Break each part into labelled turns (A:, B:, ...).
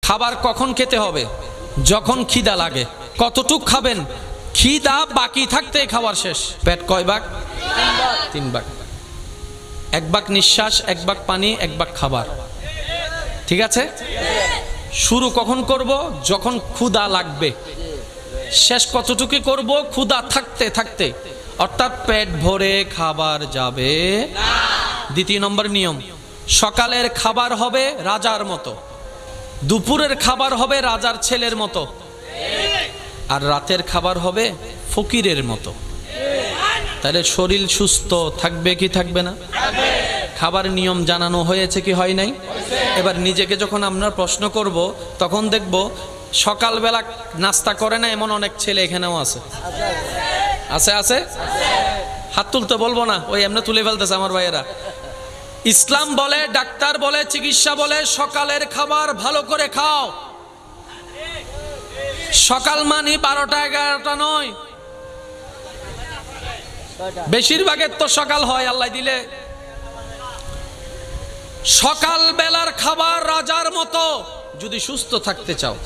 A: খাবার কখন খেতে হবে? যখন খিদা লাগে। কতটুক খাবেন? খিদা বাকি থাকতে খাবার শেষ। পেট কয় ভাগ? 3 ভাগ। 1 ভাগ নিঃশ্বাস, 1 ভাগ পানি, 1 ভাগ খাবার। ঠিক আছে? শুরু কখন করব? যখন ক্ষুধা লাগবে। শেষ কতটুকু করব? ক্ষুধা থাকতে থাকতে। অর্থাৎ পেট ভরে খাবার যাবে না। 2 নম্বর নিয়ম, সকালের খাবার হবে রাজার মতো, দুপুরের খাবার হবে রাজার ছেলের মতো, আর রাতের খাবার হবে ফকিরের মতো। তাহলে শরীর সুস্থ থাকবে কি থাকবে না? খাবার নিয়ম জানানো হয়েছে কি হয় নাই? এবার নিজেকে যখন আমরা প্রশ্ন করব, তখন দেখব সকালবেলা নাস্তা করে না এমন অনেক ছেলে এখানেও আছে। আছে আছে? হাত তুলতে বলবো না, ওই এমনি তুলে ফেলতেছে আমার ভাইয়েরা। ইসলাম বলে, ডাক্তার বলে, চিকিৎসা বলে, সকালের খাবার ভালো করে খাও। সকাল মানে 12টা 11টা নয়, বেশিরভাগের তো সকাল হয় আল্লাহ দিলে। সকাল বেলার খাবার রাজার মতো যদি সুস্থ থাকতে চাও।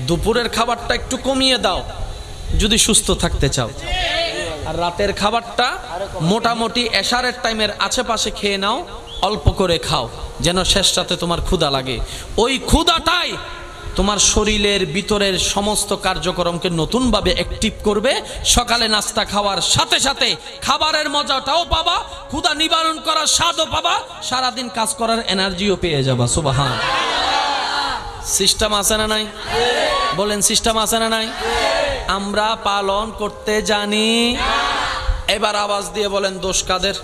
A: দুপুরের খাবারটা একটু কমিয়ে দাও যদি সুস্থ থাকতে চাও। আর রাতের খাবারটা মোটামুটি এশারের টাইমের আশেপাশে খেয়ে নাও, অল্প করে খাও, যেন শেষ রাতে তোমার ক্ষুধা লাগে। ওই ক্ষুধাটাই তোমার শরীরের ভিতরের সমস্ত কার্যক্রমকে নতুনভাবে অ্যাক্টিভ করবে। সকালে নাস্তা খাওয়ার সাথে সাথে খাবারের মজাটাও পাবা, ক্ষুধা নিবারণ করার স্বাদও পাবা, সারাদিন কাজ করার এনার্জিও পেয়ে যাবা। সুবহান। সিস্টেম আছে না নাই? বলেন, সিস্টেম আছে না নাই? আমরা পালন করতে জানি। এবার আওয়াজ দিয়ে বলেন, দোষ কাদের?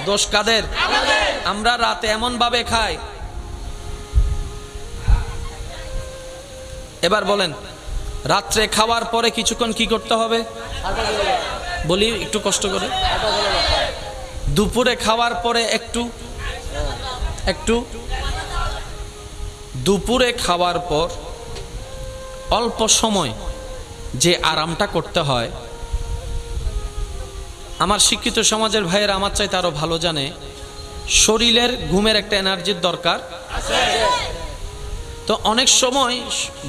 A: দোষ কাদের? আমরা রাতে এমন ভাবে খাই। এবার বলেন, রাত্রে খাওয়ার পরে কিছুক্ষণ কি করতে হবে? বলি একটু কষ্ট করে। দুপুরে খাওয়ার পরে একটু দুপুরে খাওয়ার পর অল্প সময় যে আরামটা করতে হয়, আমার শিক্ষিত সমাজের ভাইয়েরা আমার চাইতে আরো ভালো জানে। শরীরের ঘুমের একটা এনার্জির দরকার। তো অনেক সময়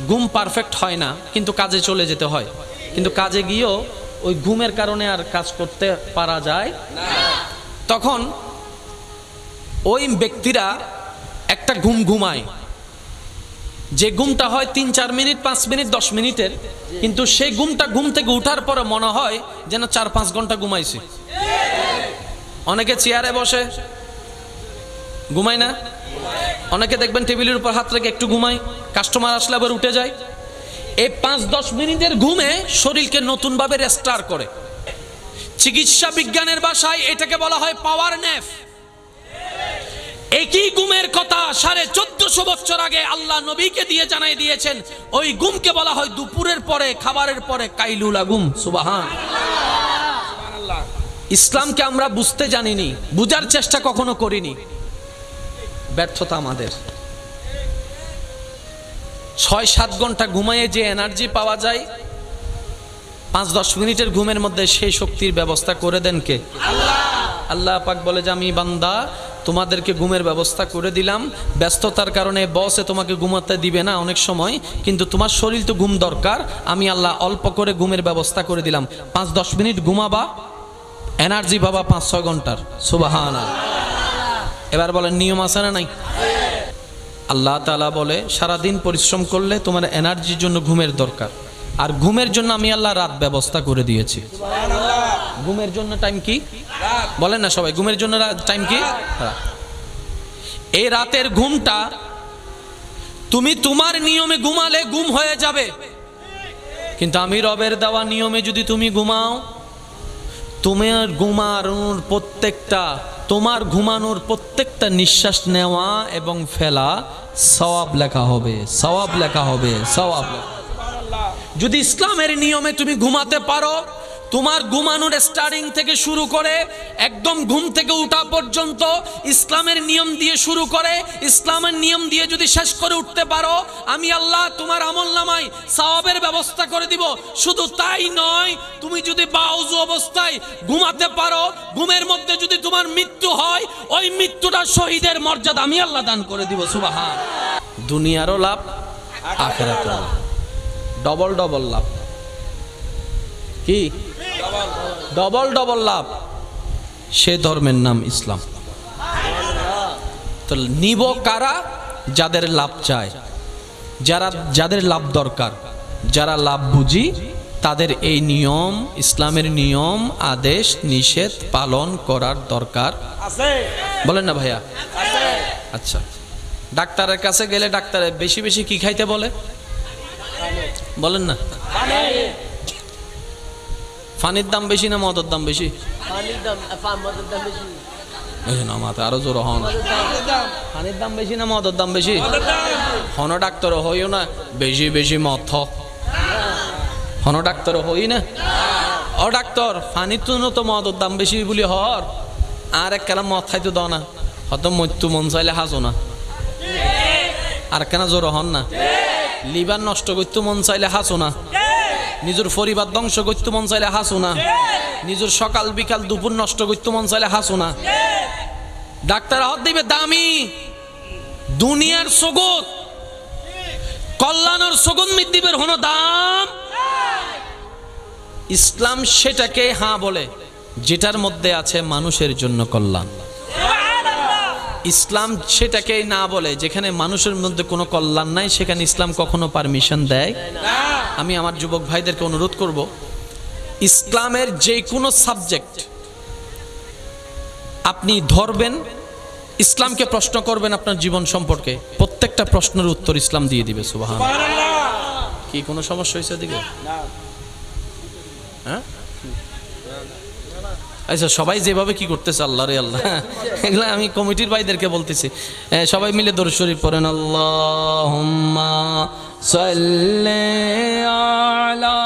A: ঘুম পারফেক্ট হয় না, কিন্তু কাজে চলে যেতে হয়। কিন্তু কাজে গিয়েও ওই ঘুমের কারণে আর কাজ করতে পারা যায় না। তখন ওই ব্যক্তিরা একটা ঘুম ঘুমায়, যে ঘুমটা হয় 3-4 মিনিট, 5 মিনিট, 10 মিনিটের, কিন্তু সেই ঘুমটা ঘুম থেকে উঠার পরে মনে হয় যেন 4-5 ঘন্টা ঘুমাইছি। অনেকে চেয়ারে বসে ঘুমায় না, অনেকে দেখবেন টেবিলের উপর হাত রেখে একটু ঘুমায়, কাস্টমার আসলে আবার উঠে যায়। এই 5-10 মিনিটের ঘুমে শরীরকে নতুনভাবে রেস্টার করে। চিকিৎসা বিজ্ঞানের ভাষায় এটাকে বলা হয় পাওয়ার ন্যাপ। একই ঘুমের কথা 1450 বছর আগে আল্লাহ নবীকে দিয়ে জানাই দিয়েছেন। ওই ঘুমকে বলা হয় দুপুরের পরে, খাবারের পরে কাইলুলা ঘুম। সুবহান। ইসলামকে আমরা বুঝতে জানিনি, বুঝার চেষ্টা কখনো করিনি। ব্যর্থতা আমাদের। 6-7 ঘন্টা ঘুমায়ে যে এনার্জি পাওয়া যায়, 5-10 মিনিটের ঘুমের মধ্যে সেই শক্তির ব্যবস্থা করে দেন কে? আল্লাহ পাক বলে যে আমি বান্দা তোমাদেরকে ঘুমের ব্যবস্থা করে দিলাম। ব্যস্ততার কারণে বসে তোমাকে ঘুমাতে দিবে না অনেক সময়, কিন্তু তোমার শরীর তো ঘুম দরকার। আমি আল্লাহ অল্প করে ঘুমের ব্যবস্থা করে দিলাম। 5-10 মিনিট ঘুমাবা, এনার্জি পাবা 5-6 ঘন্টার। সুবহানাল্লাহ। এবার বলেন, নিয়ম আছে না নাই? আল্লাহ তাআলা বলে সারাদিন পরিশ্রম করলে তোমার এনার্জির জন্য ঘুমের দরকার, আর ঘুমের জন্য আমি আল্লাহ রাত ব্যবস্থা করে দিয়েছি। ঘুমের জন্য টাইম কি বলেন না সবাই? ঘুমের জন্য টাইম কি? এই রাতের ঘুমটা তুমি তোমার নিয়মে ঘুমালে ঘুম হয়ে যাবে, কিন্তু আমি রবের দেওয়া নিয়মে যদি তুমি ঘুমাও, তোমার ঘুমানোর প্রত্যেকটা নিঃশ্বাস নেওয়া এবং ফেলা সওয়াব লেখা হবে, সওয়াব লেখা হবে, সওয়াব। যদি ইসলামের নিয়মে তুমি ঘুমাতে পারো, তোমার ঘুমানোর স্টার্টিং থেকে শুরু করে একদম ঘুম থেকে উঠা পর্যন্ত ইসলামের নিয়ম দিয়ে শুরু করে ইসলামের নিয়ম দিয়ে যদি শেষ করে উঠতে পারো, আমি আল্লাহ তোমার আমলনামায় সওয়াবের ব্যবস্থা করে দিব। শুধু তাই নয়, তুমি যদি বাউযু অবস্থায় ঘুমাতে পারো, ঘুমের মধ্যে যদি তোমার মৃত্যু হয়, ওই মৃত্যুটা শহীদের মর্যাদা আমি আল্লাহ দান করে দিব। সুবহান। দুনিয়ারও লাভ, আখিরাতেরও লাভ, ডবল ডবল লাভ। কি ডবল ডবল লাভ? সে ধর্মের নাম ইসলাম। তো নিব কারা? যাদের লাভ চায়, যাদের লাভ দরকার, যারা লাভ বুঝি, তাদের এই নিয়ম, ইসলামের নিয়ম, আদেশ নিষেধ পালন করার দরকার আছে। বলেন না ভাইয়া? আচ্ছা, ডাক্তারের কাছে গেলে ডাক্তারে বেশি বেশি কি খাইতে বলে? বলেন না। পানির দাম বেশি না মদের দাম বেশি? আরো জোর হন। পানির দাম বেশি না মদের দাম বেশি? হন ডাক্তার হইও না বেশি বেশি মদ, হন ডাক্তার হই না। ও ডাক্তার, পানির তো মদের দাম বেশি বলি হর, আর এক কালাম মদ খাইতে দাও না, হয়তো মৃত্যু মন চাইলে হাসো না। আর কেন জোর হন না? লিভার নষ্ট করতে মন চাইলে হাসো না, নিজের পরিবার ধ্বংস করতে মন চাইলে হাসো না, নিজের সকাল বিকাল দুপুর নষ্ট করতে মন চাইলে হাসো না। ডাক্তার হাত দিবে দামি দুনিয়ার সগত, কল্যাণের সগত মৃত্যুবের হন দাম। ইসলাম সেটাকে হ্যাঁ বলে যেটার মধ্যে আছে মানুষের জন্য কল্যাণ। ইসলাম সেটাকে না বলে যেখানে মানুষের মধ্যে কোনো কল্যাণ নাই, সেখানে ইসলাম কখনো পারমিশন দেয় না। আমি আমার যুবক ভাইদেরকে অনুরোধ করব, ইসলামের যে কোনো সাবজেক্ট আপনি ধরবেন, ইসলামকে প্রশ্ন করবেন আপনার জীবন সম্পর্কে, প্রত্যেকটা প্রশ্নের উত্তর ইসলাম দিয়ে দিবে। সুবহানাল্লাহ। কি কোনো সমস্যা হয়েছে দিকে? হ্যাঁ, আচ্ছা, সবাই যেভাবে কি করতেছে, আল্লাহ রে আল্লাহ, এগুলো আমি কমিটির ভাইদেরকে বলতেছি, সবাই মিলে দরুদ শরীফ পড়েন। আল্লাহুম্মা সাল্লি আলা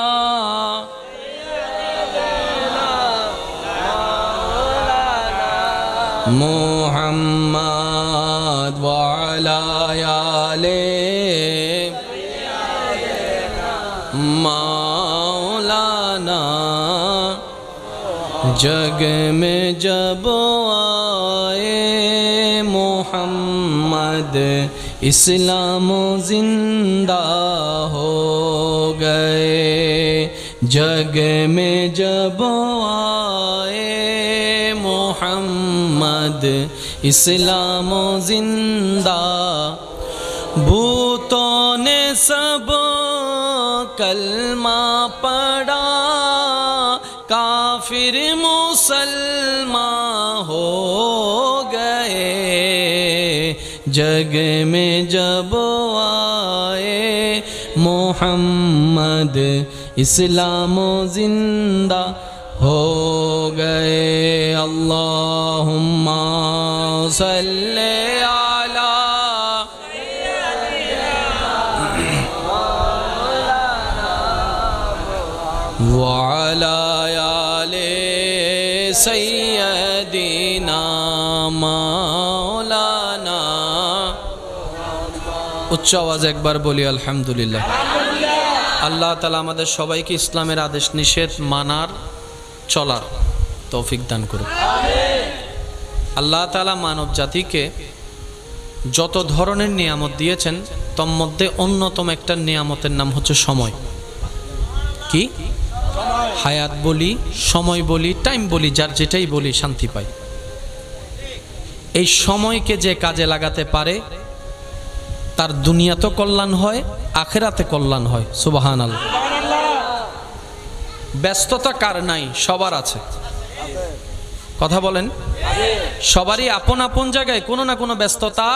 A: মুহাম্মাদ ওয়া আলা আলি মাওলানা। जग में जब आए मोहम्मद, इस्लाम जिंदा हो गए। जग में जब आए मोहम्मद, इस्लाम जिंदा। भूतों ने सब कलमा पढ़ा, काफिर मुसलमान हो गए। जग में जब आए मोहम्मद, इस्लाम जिंदा हो गए। अल्लाहुम्मा सल्ले अला वअला सैयदिना मौलाना। উচ্চ আওয়াজে একবার বলি আলহামদুলিল্লাহ। আল্লাহ তাআলা আমাদের সবাইকে ইসলামের আদেশ নিষেধ মানার, চলার তৌফিক দান করুন। আল্লাহ তাআলা মানব জাতিকে যত ধরনের নিয়ামত দিয়েছেন, তার মধ্যে অন্যতম একটা নিয়ামতের নাম হচ্ছে সময়। কি? হায়াত বলি, সময় বলি, টাইম বলি, যার যেটাই বলি শান্তি পাই। এই সময়কে যে কাজে লাগাতে পারে তার দুনিয়াতে কল্যাণ হয়, আখিরাতে কল্যাণ হয়। সুবহানাল্লাহ। ব্যস্ততা কার নাই? সবার আছে। কথা বলেন। সবারই আপন আপন জায়গায় কোনো না কোনো ব্যস্ততা।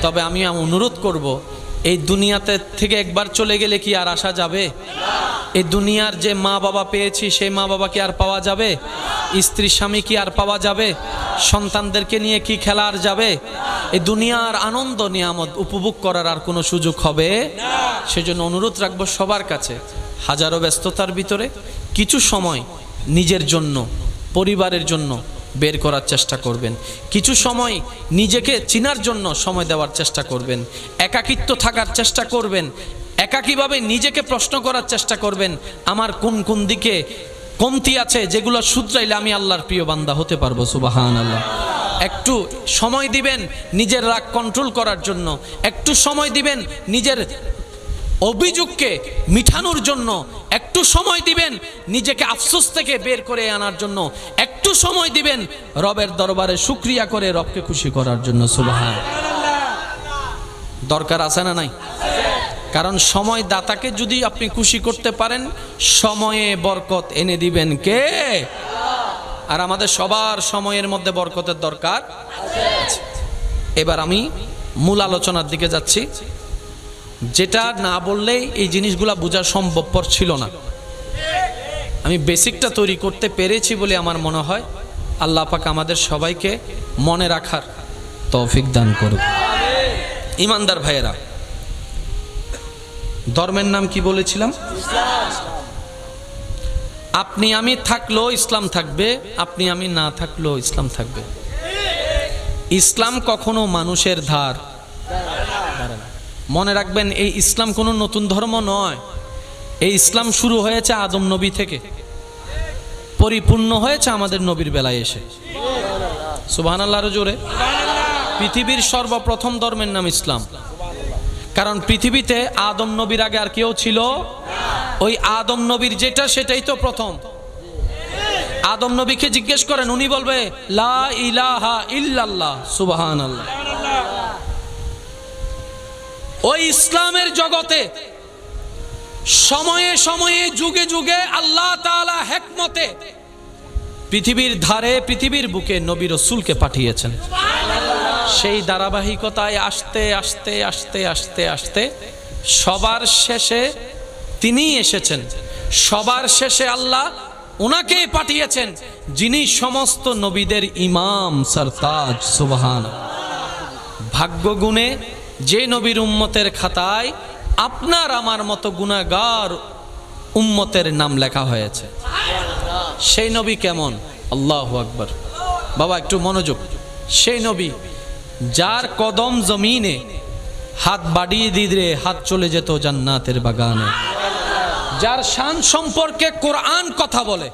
A: তবে আমি অনুরোধ করব, এই দুনিয়াতে থেকে একবার চলে গেলে কি আর আসা যাবে? এই দুনিয়ার যে মা বাবা পেয়েছি, সেই মা বাবা কি আর পাওয়া যাবে? স্ত্রী স্বামী কি আর পাওয়া যাবে? সন্তানদেরকে নিয়ে কি খেলা আর যাবে? এই দুনিয়ার আনন্দ নিয়ামত উপভোগ করার আর কোনো সুযোগ হবে? সেজন্য অনুরোধ রাখবো সবার কাছে, হাজারো ব্যস্ততার ভিতরে কিছু সময় নিজের জন্য, পরিবারের জন্য বের করার চেষ্টা করবেন। কিছু সময় নিজেকে চিনার জন্য সময় দেওয়ার চেষ্টা করবেন। একাকিত্ব থাকার চেষ্টা করবেন। একাকীভাবে নিজেকে প্রশ্ন করার চেষ্টা করবেন, আমার কোন কোন দিকে কমতি আছে যেগুলো শুধরাইলে আমি আল্লাহর প্রিয় বান্দা হতে পারবো। সুবহানাল্লাহ। একটু সময় দিবেন নিজের রাগ কন্ট্রোল করার জন্য, একটু সময় দিবেন নিজের অভিযোগকে মিটানোর জন্য, একটু সময় দিবেন নিজেকে আফসোস থেকে বের করে আনার জন্য, একটু সময় দিবেন রবের দরবারে শুকরিয়া করে রবকে খুশি করার জন্য। সুবহান। দরকার আছে না নাই? কারণ সময় দাতাকে যদি আপনি খুশি করতে পারেন, সময়ে বরকত এনে দিবেন কে? আর আমাদের সবার সময়ের মধ্যে বরকতের দরকার আছে। এবার আমি মূল আলোচনার দিকে যাচ্ছি, যেটা না বললেই এই জিনিসগুলা বোঝা সম্ভবপর ছিল না। আমি বেসিকটা তৈরি করতে পেরেছি বলে আমার মনে হয়। আল্লাহ পাক আমাদের সবাইকে মনে রাখার তৌফিক দান করুন। ইমানদার ভাইয়েরা, ধর্মের নাম কি বলেছিলাম? আপনি আমি থাকলেও ইসলাম থাকবে, আপনি আমি না থাকলেও ইসলাম থাকবে। ইসলাম কখনো মানুষের ধার। মনে রাখবেন, এই ইসলাম কোনো নতুন ধর্ম নয়। এই ইসলাম শুরু হয়েছে আদম নবী থেকে, পরিপূর্ণ হয়েছে আমাদের নবীর বেলায় এসে। সুবহানাল্লাহর জোরে। পৃথিবীর সর্বপ্রথম ধর্মের নাম ইসলাম। কারণ পৃথিবীতে আদম নবীর আগে আর কেউ ছিল? ওই আদম নবীর যেটা সেটাই তো প্রথম। আদম নবীকে জিজ্ঞেস করেন, উনি বলবে লা ইলাহা ইল্লাল্লাহ। সুবহানাল্লাহ। ওই ইসলামের জগতে সময়ে সময়ে যুগে যুগে আল্লাহ তাআলা হিকমতে পৃথিবীর ধারে পৃথিবীর বুকে নবী রাসূলকে পাঠিয়েছেন। সেই ধারাবাহিকতায় আস্তে আস্তে আস্তে আস্তে আস্তে সবার শেষে তিনিই এসেছেন। সবার শেষে আল্লাহ ওনাকেই পাঠিয়েছেন, যিনি সমস্ত নবীদের ইমাম সরতাজ। সুবহান। ভাগ্য গুণে যে নবীর উম্মতের খাতায় আপনার আমার মতো গুনাহগার উম্মতের নাম লেখা হয়েছে, সেই নবী কেমন? আল্লাহু আকবার। বাবা একটু মনোযোগ। সেই নবী যার কদম জমিনে হাত বাড়িয়ে দিলে হাত চলে যেত জান্নাতের বাগানে, যার শান সম্পর্কে কোরআন কথা বলে।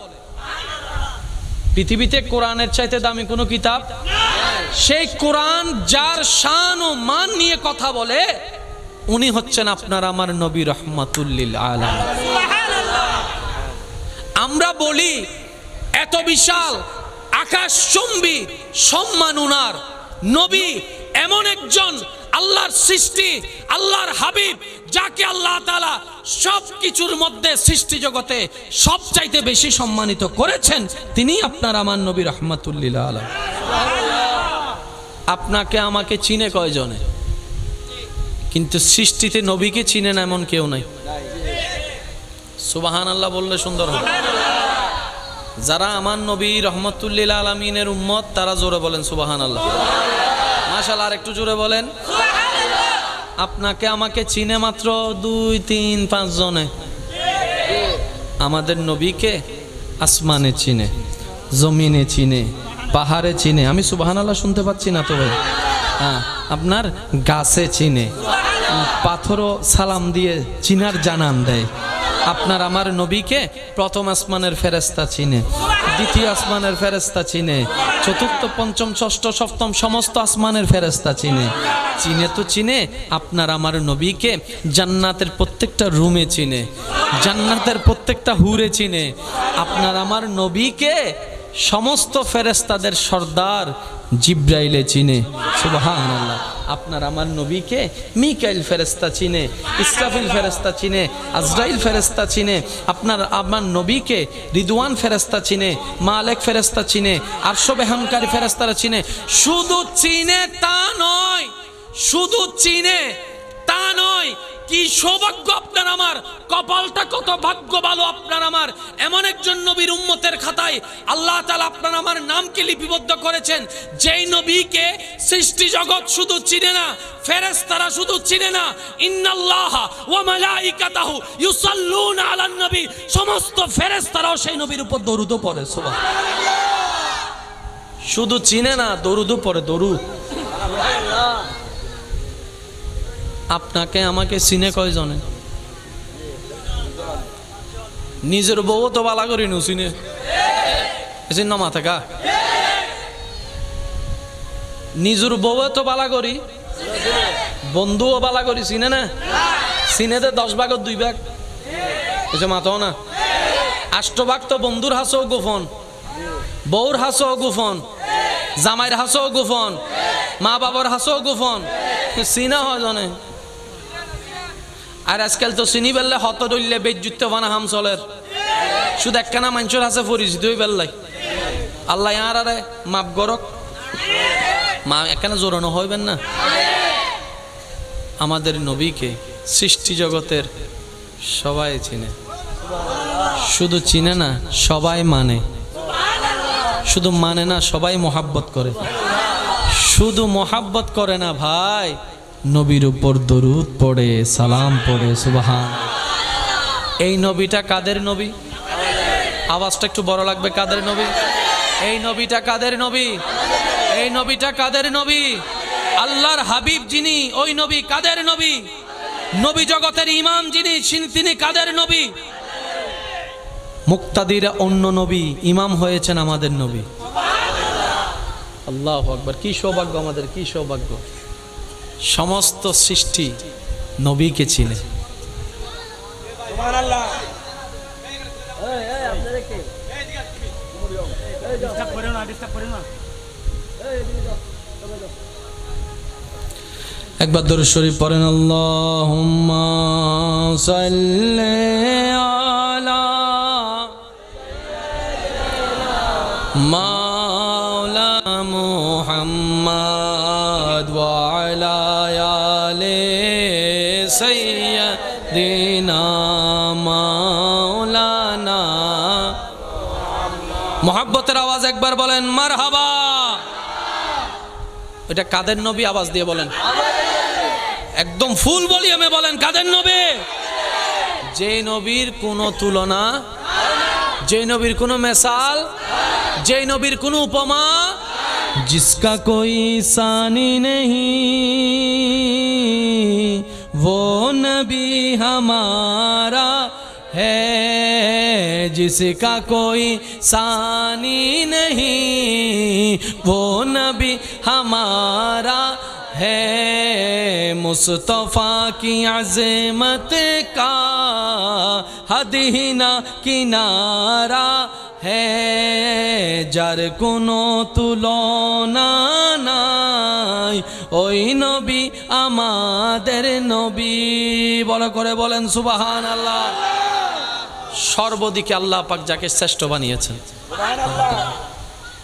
A: পৃথিবীতে কোরআনের চাইতে দামি কোনো কিতাব? সেই কোরআন যার শান ও মান নিয়ে কথা বলে, উনি হচ্ছেন আপনার আমার নবী রাহমাতুল লিল আলামিন। আমরা বলি এত বিশাল আকাশচুম্বী সম্মান উনার। নবী এমন একজন আল্লাহর সৃষ্টি, আল্লাহর হাবিব, যাকে আল্লাহ তাআলা সব কিছুর মধ্যে সৃষ্টি জগতে সবচাইতে বেশি সম্মানিত করেছেন। তিনি আপনার আমার নবী রাহমাতুল লিল আলামিন। আপনাকে আমাকে চিনে কয়জনে? কিন্তু সৃষ্টিতে নবীকে চিনে না এমন কেউ নাই। সুবহানাল্লাহ বললে সুন্দর হবে। যারা আমার নবী রাহমাতুল লিল আলামিনের উম্মত, তারা জোরে বলেন সুবহানাল্লাহ। মাশাআল্লাহ, আর একটু জোরে বলেন সুবহানাল্লাহ। আপনাকে আমাকে চিনে মাত্র 2, 3, 5 জনে। আমাদের নবীকে আসমানে চিনে, জমিনে চিনে, পাহাড়ে চিনে। আমি সুবহানাল্লাহ শুনতে পাচ্ছি না তো ভাই? হ্যাঁ, আপনার গাছে চিনে, পাথরও সালাম দিয়ে চিনার জানান দেয়। আপনার আমার নবীকে প্রথম আসমানের ফেরেশতা চিনে, দ্বিতীয় আসমানের ফেরেশতা চিনে, চতুর্থ পঞ্চম ষষ্ঠ সপ্তম সমস্ত আসমানের ফেরেশতা চিনে। চিনে তো চিনে, আপনার আমার নবীকে জান্নাতের প্রত্যেকটা রুমে চিনে, জান্নাতের প্রত্যেকটা হুরে চিনে। আপনার আমার নবীকে সমস্ত ফেরেশতাদের সর্দার জিব্রাইলে চিনে। সুবহানাল্লাহ। আপনার আমার নবীকে মিকাইল ফেরেশতা চিনে, ইসরাফিল ফেরেশতা চিনে, আজরাইল ফেরেশতা চিনে। আপনার আমার নবীকে রিদওয়ান ফেরেশতা চিনে, মালেক ফেরেশতা চিনে, আরশ বেহানকারী ফেরেশতারা চিনে। শুধু চিনে তা নয়, শুধু চিনে তা নয়, কি সৌভাগ্য আপনার আমার, কপালটা কত ভাগ্য ভালো আপনার আমার। এমন একজন নবীর উম্মতের খাতায় আল্লাহ তাআলা আপনার আমার নামকে লিপিবদ্ধ করেছেন, যেই নবীকে সৃষ্টি জগৎ শুধু চিনে না, ফেরেশতারা শুধু চিনে না, ইন্নাল্লাহা ওয়া মালাইকাতাহু ইউসাল্লুনা আলান নবী, সমস্ত ফেরেশতারাও সেই নবীর উপর দরুদ পড়ে। সুবহানাল্লাহ। শুধু চিনে না, দরুদ পড়ে। দরুদ। আপনাকে আমাকে চিনে কয়জনে? নিজের বউ তো বালা করি নু চিনে না মাথা কা। নিজুর বউও তো বালা করি, বন্ধুও বালা করি, চিনে না? চিনেতে 10 ভাগের 2 ভাগ এসে মাথাও না। 8 ভাগ তো বন্ধুর হাসও গোপন, বউর হাসও গোপন, জামাইয়ের হাসও গোপন, মা বাবার হাসও গোপন, চিনা হয় জনে। আর আজকাল তো চিনি বেললে হত দইলে বেজ্জুত বানা হাম চলের, শুধু একখানা মানুষের হাসে পরিচিত হই বেললাই। আল্লাহ আর আরে মাপ গরক, মা একখানা জোরানো হইবেন না। আমাদের নবীকে সৃষ্টি জগতের সবাই চিনে, শুধু চিনে না সবাই মানে, শুধু মানে না সবাই মোহাব্বত করে, শুধু মোহাব্বত করে না ভাই, নবীর উপর দরুদ পড়ে, সালাম পড়ে, সুবহান। এই নবীটা কাদের নবী? আওয়াজটা একটু বড় লাগবে। কাদের নবী? এই নবীটা কাদের নবী? এই নবীটা কাদের নবী? আল্লাহর হাবিব যিনি, ওই নবী কাদের নবী? নবী জগতের ইমাম যিনি, তিনি কাদের নবী? মুক্তাদির অন্য নবী, ইমাম হয়েছেন আমাদের নবী। আল্লাহু আকবার! কি সৌভাগ্য আমাদের, কি সৌভাগ্য! সমস্ত সৃষ্টি নবীকে চিনে। সুবহানাল্লাহ। একবার দরুদ শরীফ পড়েন, আল্লাহুম্মা সাল্লি আলা মাওলা মুহাম্মদ ওয়া আলা আলি সাইয়্যিদিনা মাওলানা। মুহাব্বতের আওয়াজ একবার বলেন মারহাবা। এটা কাদের নবী? আওয়াজ দিয়ে বলেন, একদম ফুল ভলিউমে বলেন, কাদের নবী? যে নবীর কোনো তুলনা, যে নবীর কোনো মিসাল, যে নবীর কোনো উপমা, जिसका कोई सानी नहीं वो नबी हमारा है, जिसका कोई सानी नहीं वो नबी हमारा है, मुस्तफ़ा की अज़मत का हद ही ना किनारा है, যার কোনো তুলনা নাই ওই নবী আমাদের নবী। বড় করে বলেন সুবহানাল্লাহ। সর্বদিকে আল্লাহ পাক যাকে শ্রেষ্ঠ বানিয়েছেন,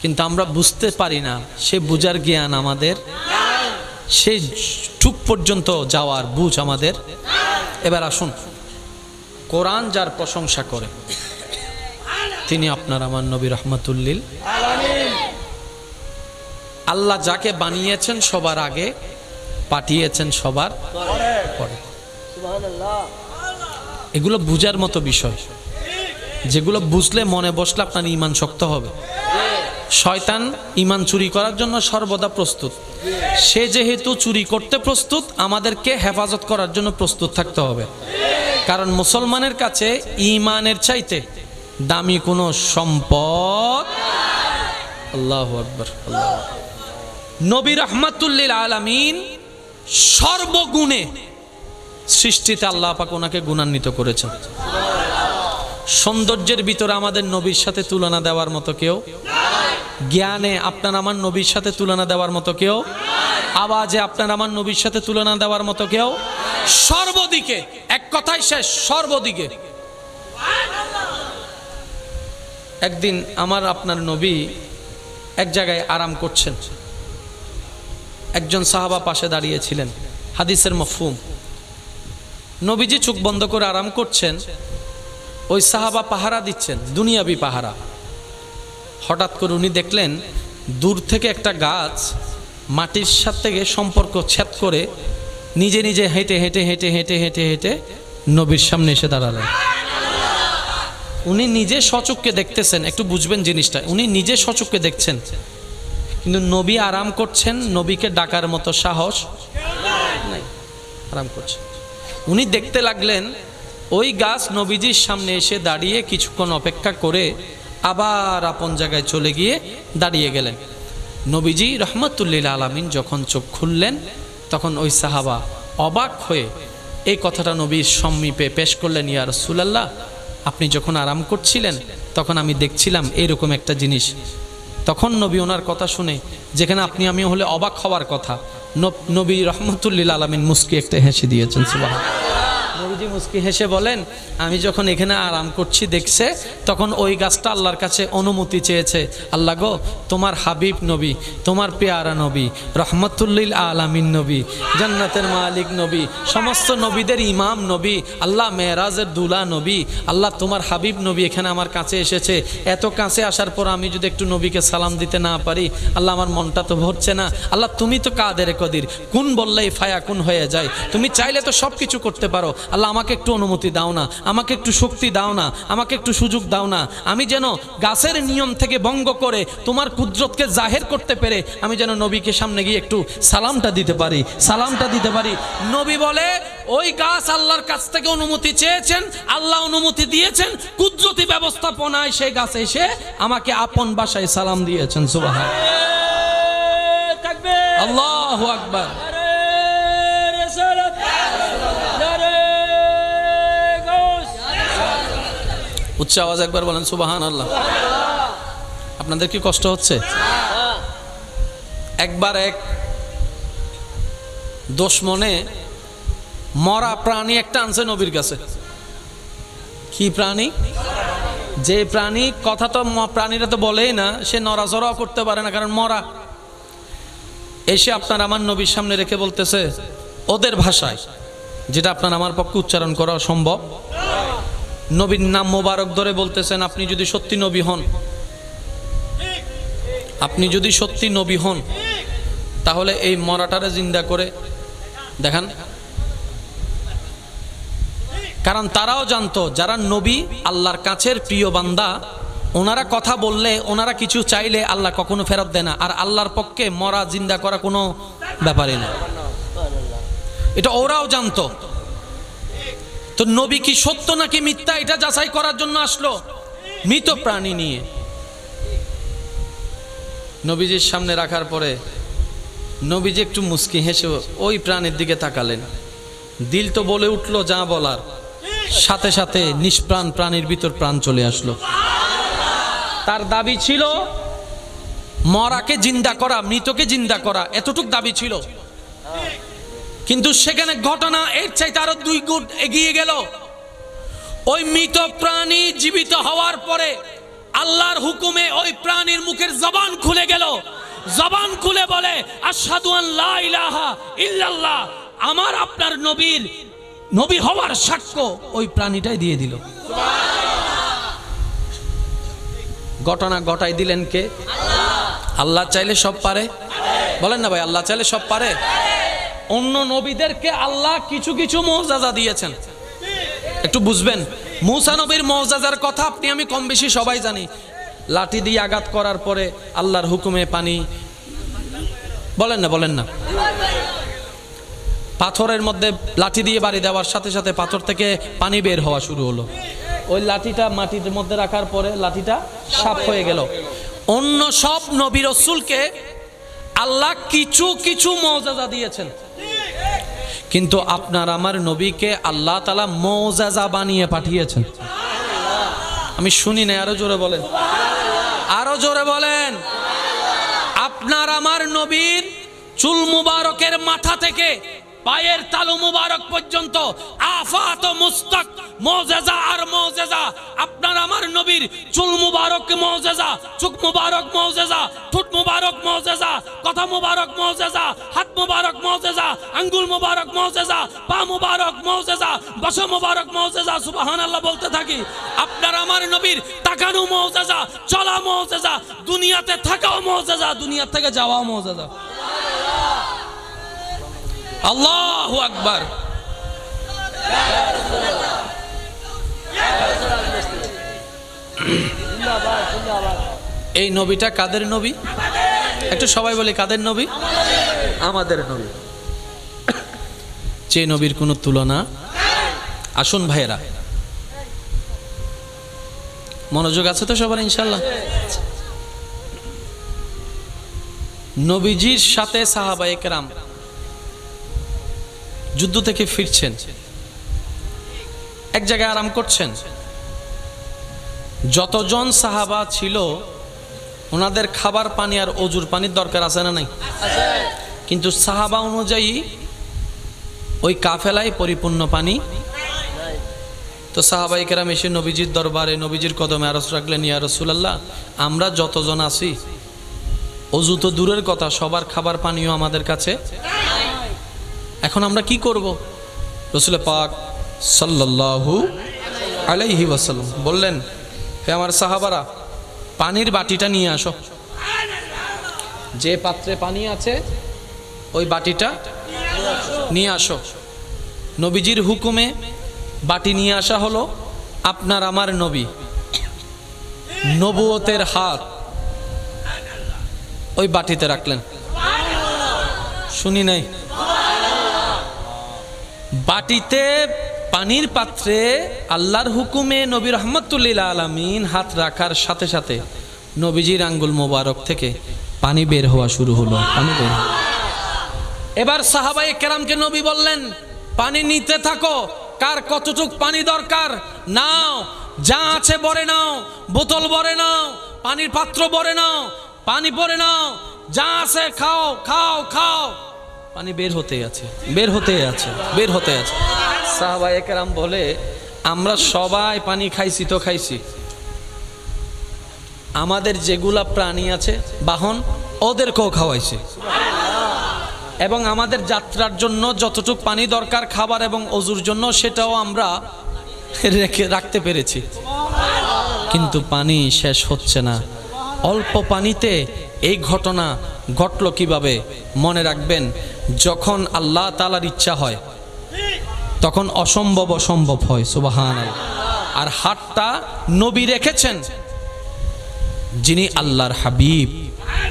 A: কিন্তু আমরা বুঝতে পারি না, সে বুঝার জ্ঞান আমাদের, সেই টুক পর্যন্ত যাওয়ার বুঝ আমাদের। এবার আসুন, কোরআন যার প্রশংসা করে তিনি আপনার আমার নবী রাহমাতুল লিল আলামিন। আল্লাহ যাকে বানিয়েছেন সবার আগে, পাঠিয়েছেন সবার পরে। সুবহানাল্লাহ। এগুলো বুঝার মতো বিষয়, যেগুলো বুঝলে মনে বসলে আপনার ঈমান শক্ত হবে। শয়তান ঈমান চুরি করার জন্য সর্বদা প্রস্তুত। সে যেহেতু চুরি করতে প্রস্তুত, আমাদেরকে হেফাজত করার জন্য প্রস্তুত থাকতে হবে। কারণ মুসলমানের কাছে ঈমানের চাইতে দামি কোনো সম্পদ। আল্লাহু আকবার, আল্লাহু আকবার। নবী রাহমাতুল লিল আলামিন সর্বগুণে সৃষ্টিতে আল্লাহ পাক ওনাকে গুণান্বিত করেছেন। সৌন্দর্যের ভিতরে আমাদের নবীর সাথে তুলনা দেওয়ার মতো কেউ, জ্ঞানে আপনার আমার নবীর সাথে তুলনা দেওয়ার মতো কেউ, আওয়াজে আপনার আমার নবীর সাথে তুলনা দেওয়ার মতো কেউ, সর্বদিকে, এক কথাই শেষ, সর্বদিকে। একদিন আমার আপনার নবী এক জায়গায় আরাম করছেন, একজন সাহাবা পাশে দাঁড়িয়েছিলেন। হাদিসের মফহুম, নবীজি চোখ বন্ধ করে আরাম করছেন, ওই সাহাবা পাহারা দিচ্ছেন, দুনিয়াবি পাহারা। হঠাৎ করে উনি দেখলেন দূর থেকে একটা গাছ মাটির সাথে সম্পর্ক ছেদ করে নিজে নিজে হেঁটে হেঁটে হেঁটে হেঁটে হেঁটে হেঁটে নবীর সামনে এসে দাঁড়ালেন। উনি নিজে সচক্ষে দেখতেছেন, একটু বুঝবেন জিনিসটা, উনি নিজে সচক্ষে দেখছেন, কিন্তু নবী আরাম করছেন, নবীকে ডাকার মতো সাহস নাই, আরাম করছেন। উনি দেখতে লাগলেন ওই গাছ নবীজির সামনে এসে দাঁড়িয়ে কিছুক্ষণ অপেক্ষা করে আবার আপন জায়গায় চলে গিয়ে দাঁড়িয়ে গেলেন। নবীজি রহমতুল্লিল আলামিন যখন চোখ খুললেন তখন ওই সাহাবা অবাক হয়ে এই কথাটা নবীর সম্মুখে পেশ করলেন, ইয়া রাসূলুল্লাহ, আপনি যখন আরাম করছিলেন তখন আমি দেখছিলাম এইরকম একটা জিনিস। তখন নবী ওনার কথা শুনে, যেখানে আপনি আমি হলে অবাক হওয়ার কথা, নবী রহমতুল্লিল আলামিন মুস্কি একটা হেসে দিয়েছেন। সুবহানাল্লাহ। নবীজি মুস্কি হেসে বলেন, আমি যখন এখানে আরাম করছি দেখছে, তখন ওই গাছটা আল্লাহর কাছে অনুমতি চেয়েছে, আল্লাহ গো, তোমার হাবিব নবী, তোমার পেয়ারা নবী, রহমতুল্লিল আলামিন নবী, জান্নাতের মালিক নবী, সমস্ত নবীদের ইমাম নবী, আল্লাহ মেরাজের দুলা নবী, আল্লাহ তোমার হাবিব নবী এখানে আমার কাছে এসেছে। এত কাছে আসার পর আমি যদি একটু নবীকে সালাম দিতে না পারি, আল্লাহ আমার মনটা তো ভরছে না। আল্লাহ তুমি তো কাদের কদির, কোন বললেই ফায়া কোন হয়ে যায়, তুমি চাইলে তো সব কিছু করতে পারো। আল্লাহ আমাকে একটু অনুমতি দাও না, আমাকে একটু শক্তি দাও না, আমাকে একটু সুযোগ দাও না, আমি যেন গাছের নিয়ম থেকে ভঙ্গ করে তোমার কুদরতকে জাহের করতে পেরে আমি যেন নবীকে সামনে গিয়ে একটু সালামটা দিতে পারি, সালামটা দিতে পারি। নবী বলে, ওই গাছ আল্লাহর কাছ থেকে অনুমতি চেয়েছেন, আল্লাহ অনুমতি দিয়েছেন, কুদরতি ব্যবস্থাপনায় সেই গাছ এসে আমাকে আপন ভাষায় সালাম দিয়েছেন। সুবহানাল্লাহ, আল্লাহু আকবার। উচ্চ আওয়াজ একবার বলেন সুবহানাল্লাহ। আপনাদের কি কষ্ট হচ্ছে? একবার এক দুশমনে মরা প্রাণী একটা আনছে নবীর কাছে। কি প্রাণী? যে প্রাণী কথা তো প্রাণীরা তো বলেই না, সে নড়াচড়াও করতে পারে না, কারণ মরা। এসে আপনার আমার নবীর সামনে রেখে বলতেছে ওদের ভাষায়, যেটা আপনার আমার পক্ষে উচ্চারণ করা সম্ভব, নবীর নাম মোবারক ধরে বলতেছেন, আপনি যদি সত্যি নবী হন, আপনি যদি সত্যি নবী হন, তাহলে এই মরাটারে জিন্দা করে দেখান। কারণ তারাও জানতো যারা নবী, আল্লাহর কাছের প্রিয় বান্দা, ওনারা কথা বললে, ওনারা কিছু চাইলে আল্লাহ কখনো ফেরত দেয় না। আর আল্লাহর পক্ষে মরা জিন্দা করা কোনো ব্যাপারই না, এটা ওরাও জানতো। তো নবী কি সত্য নাকি মিথ্যা এটা যাচাই করার জন্য আসলো মৃত প্রাণী নিয়ে। নবীজির সামনে রাখার পরে নবীজি একটু মুস্কি হেসে ওই প্রাণীর দিকে তাকালেন। দিল তো বলে উঠলো যা বলার, সাথে সাথে নিষ্প্রাণ প্রাণীর ভিতর প্রাণ চলে আসলো। তার দাবি ছিল মরাকে জিন্দা করা, মৃতকে জিন্দা করা, এতটুক দাবি ছিল। কিন্তু সেখানে ঘটনা এর চাইতে আরো 2 গুণ এগিয়ে গেল। ওই মৃত প্রাণী জীবিত হওয়ার পরে আল্লাহর হুকুমে ওই প্রাণীর মুখের জবান খুলে গেল। জবান খুলে বলে, আশহাদু আন লা ইলাহা ইল্লাল্লাহ, আমার আপনার নবীর নবী হওয়ার সাক্ষ্য ওই প্রাণীটাই দিয়ে দিল। ঘটনা ঘটাই দিলেন কে? আল্লাহ চাইলে সব পারে। বলেন না ভাই, আল্লাহ চাইলে সব পারে। অন্য নবীদেরকে আল্লাহ কিছু কিছু মুআজিজা দিয়েছেন, একটু বুঝবেন। মূসা নবীর মুআজিজার কথা আপনি আমি কম বেশি সবাই জানি। লাঠি দিয়ে আঘাত করার পরে আল্লাহর হুকুমে পানি, বলেন না বলেন না, পাথরের মধ্যে লাঠি দিয়ে বাড়ি দেওয়ার সাথে সাথে পাথর থেকে পানি বের হওয়া শুরু হলো। ওই লাঠিটা মাটির মধ্যে রাখার পরে লাঠিটা সাফ হয়ে গেল। অন্য সব নবী রাসূলকে আল্লাহ কিছু কিছু মুআজিজা দিয়েছেন, কিন্তু আপনার আমার নবীকে আল্লাহ তাআলা মুআজিজা বানিয়ে পাঠিয়েছেন। আমি শুনি না, আরো জোরে বলেন, আরো জোরে বলেন। আপনার আমার নবীর চুল মুবারকের মাথা থেকে পায়ের তালু মুবারক পর্যন্ত আফাত ও মুস্তাক মুআজিজা আর মুআজিজা। আপনার আমার নবীর চুল মুবারক মুআজিজা, চোখ মুবারক মুআজিজা, ঠোঁট মুবারক মুআজিজা, কথা মুবারক মুআজিজা, হাত মুবারক মুআজিজা, আঙ্গুল মুবারক মুআজিজা, পা মুবারক মুআজিজা, বসা মুবারক মুআজিজা। সুবহানাল্লাহ বলতে থাকি। আপনার আমার নবীর তাকানো মুআজিজা, চলা মুআজিজা, দুনিয়াতে থাকাও মুআজিজা, দুনিয়া থেকে যাওয়াও মুআজিজা। আল্লাহু আকবার। এই নবীটা কাদের নবী? একটু সবাই বলে কাদের নবী? আমাদের নবী। যে নবীর কোনো তুলনা। আসুন ভাইয়েরা, মনোযোগ আছে তো সবার ইনশাআল্লাহ? নবীজির সাথে সাহাবায়ে কেরাম যুদ্ধ থেকে ফিরছেন, এক জায়গায় আরাম করছেন। যতজন সাহাবা ছিল ওনাদের খাবার পানি আর অজুর পানির দরকার আছে না নাই? কিন্তু সাহাবা অনুযায়ী ওই কাফেলায় পরিপূর্ণ পানি। তো সাহাবায়ে কেরাম এসে নবীজির দরবারে নবীজির কদমে আরজ রাখলেন, ইয়া রাসূলুল্লাহ, আমরা যতজন আছি অজু তো দূরের কথা, সবার খাবার পানিও আমাদের কাছে, এখন আমরা কি করব? রাসূল পাক সাল্লাল্লাহু আলাইহি ওয়াসাল্লাম বললেন, হে আমার সাহাবারা, পানির বাটিটা নিয়ে আসো। যে পাত্রে পানি আছে ওই বাটিটা নিয়ে আসো। নবীজির হুকুমে বাটি নিয়ে আসা হলো। আপনার আমার নবী নবুয়তের হাত ওই বাটিতে রাখলেন। শুনি নাই? বাটিতে পানির পাত্রে আল্লাহর হুকুমে নবী রাহমাতুল লিল আলামিন হাত রাখার সাথে সাথে নবীজির আঙ্গুল মোবারক থেকে পানি বের হওয়া শুরু হলো। পানি বের। এবার সাহাবায়ে কেরামকে নবী বললেন, পানি নিতে থাকো, কার কতটুক পানি দরকার নাও, যা আছে ভরে নাও, বোতল ভরে নাও, পানির পাত্র ভরে নাও, পানি ভরে নাও, যা আছে খাও খাও খাও। পানি বের হতে আছে, বের হতে আছে, বের হতে আছে। সাহাবায়ে কেরাম বলে, আমরা সবাই পানি খাইছি তো খাইছি, আমাদের যেগুলা প্রাণী আছে বাহন ওদেরকেও খাওয়াইছে, এবং আমাদের যাত্রার জন্য যতটুকু পানি দরকার খাবার এবং অজুর জন্য সেটাও আমরা রাখতে পেরেছি। কিন্তু পানি শেষ হচ্ছে না। অল্প পানিতে এই ঘটনা ঘটলো কিভাবে? মনে রাখবেন, যখন আল্লাহ তাআলার ইচ্ছা হয় তখন অসম্ভব অসম্ভব হয়। সুবহানাল্লাহ। আর হাতটা নবী রেখেছেন যিনি আল্লাহর হাবিব,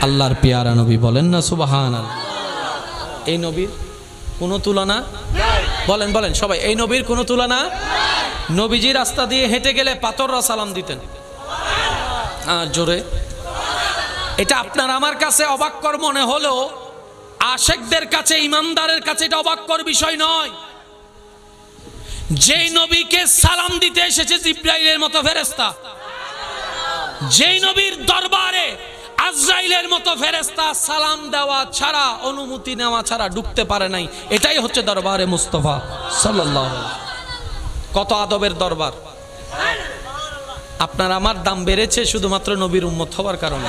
A: আল্লাহর পেয়ারা নবী, বলেন না সুবহানাল্লাহ। এই নবীর কোনো তুলনা? বলেন বলেন সবাই, এই নবীর কোনো তুলনা? নবীজি রাস্তা দিয়ে হেঁটে গেলে পাথররা সালাম দিতেন। জোরে। এটা আপনার আমার কাছে অবাক্কর মনে হলেও আশেকদের কাছে, ইমানদারের কাছে এটা অবাক্কর বিষয় নয়। যেই নবীকে সালাম দিতে এসেছে জিবরাইলের মতো ফেরেশতা, যেই নবীর দরবারে আজরাইলের মতো ফেরেশতা সালাম দেওয়া ছাড়া, অনুমতি নেওয়া ছাড়া ঢুকতে পারে নাই, এটাই হচ্ছে দরবারে মুস্তাফা সাল্লাল্লাহু আলাইহি ওয়াসাল্লাম। কত আদবের দরবার। আপনার আমার দাম বেড়েছে শুধুমাত্র নবীর উম্মত হওয়ার কারণে,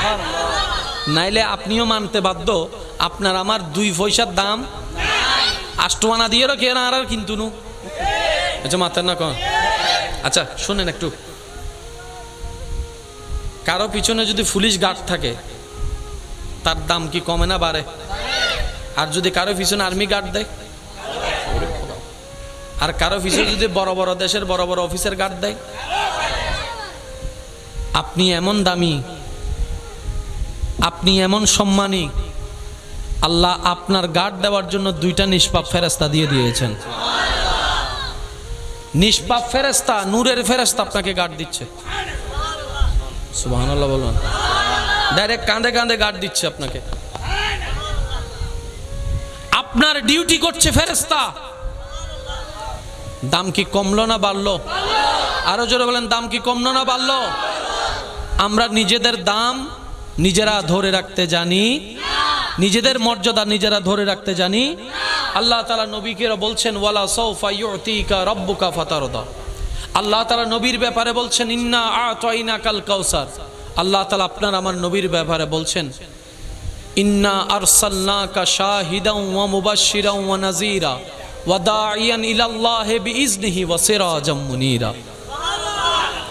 A: নাইলে আপনিও মানতে বাধ্য আপনার আমার 2 পয়সার দাম 8 আনা দিয়ে কেনা আর কিন্তু নু। আচ্ছা মাথার না কোন। আচ্ছা শুনেন একটু, কারো পিছনে যদি পুলিশ গার্ড থাকে তার দাম কি কমে না বাড়ে? আর যদি কারো পিছনে আর্মি গার্ড দেয়, আর কারো পিছনে যদি বড় বড় দেশের বড় বড় অফিসার গার্ড দেয়, আপনি এমন দামি, আপনি এমন সম্মানী, আল্লাহ আপনার গার্ড দেওয়ার জন্য 2টা নিষ্পাপ ফেরেশতা দিয়ে দিয়েছেন। নিষ্পাপ ফেরেশতা, নূরের ফেরেশতা আপনাকে গার্ড দিচ্ছে। সুবহানাল্লাহ বলুন। ডাইরেক্ট কাঁধে কাঁধে গার্ড দিচ্ছে আপনাকে। আপনার ডিউটি করছে ফেরেশতা। দাম কি কমলো না বাড়লো? আরো জোরে বলেন, দাম কি কমলো না বাড়লো? আমরা নিজেদের দাম নিজেরা ধরে রাখতে জানি, নিজেদের মর্যাদা নিজেরা ধরে রাখতে জানি। আল্লাহ তাআলা নবীকে বলছেন, ওয়ালা সাউফা ইউতিকা রাব্বুকা ফাতারদা। আল্লাহ তাআলা নবীর ব্যাপারে বলছেন, ইন্না আ'তাইনাকাল কাউসার। আল্লাহ তাআলা আপনার আমার নবীর ব্যাপারে বলছেন, ইন্না আরসালনাকা শাহিদান ওয়া মুবাশশিরান ওয়া নাযীরা ওয়া দাঈয়ান ইলাল্লাহি বিইজনিহি ওয়া সিরাজাম মুনীরা।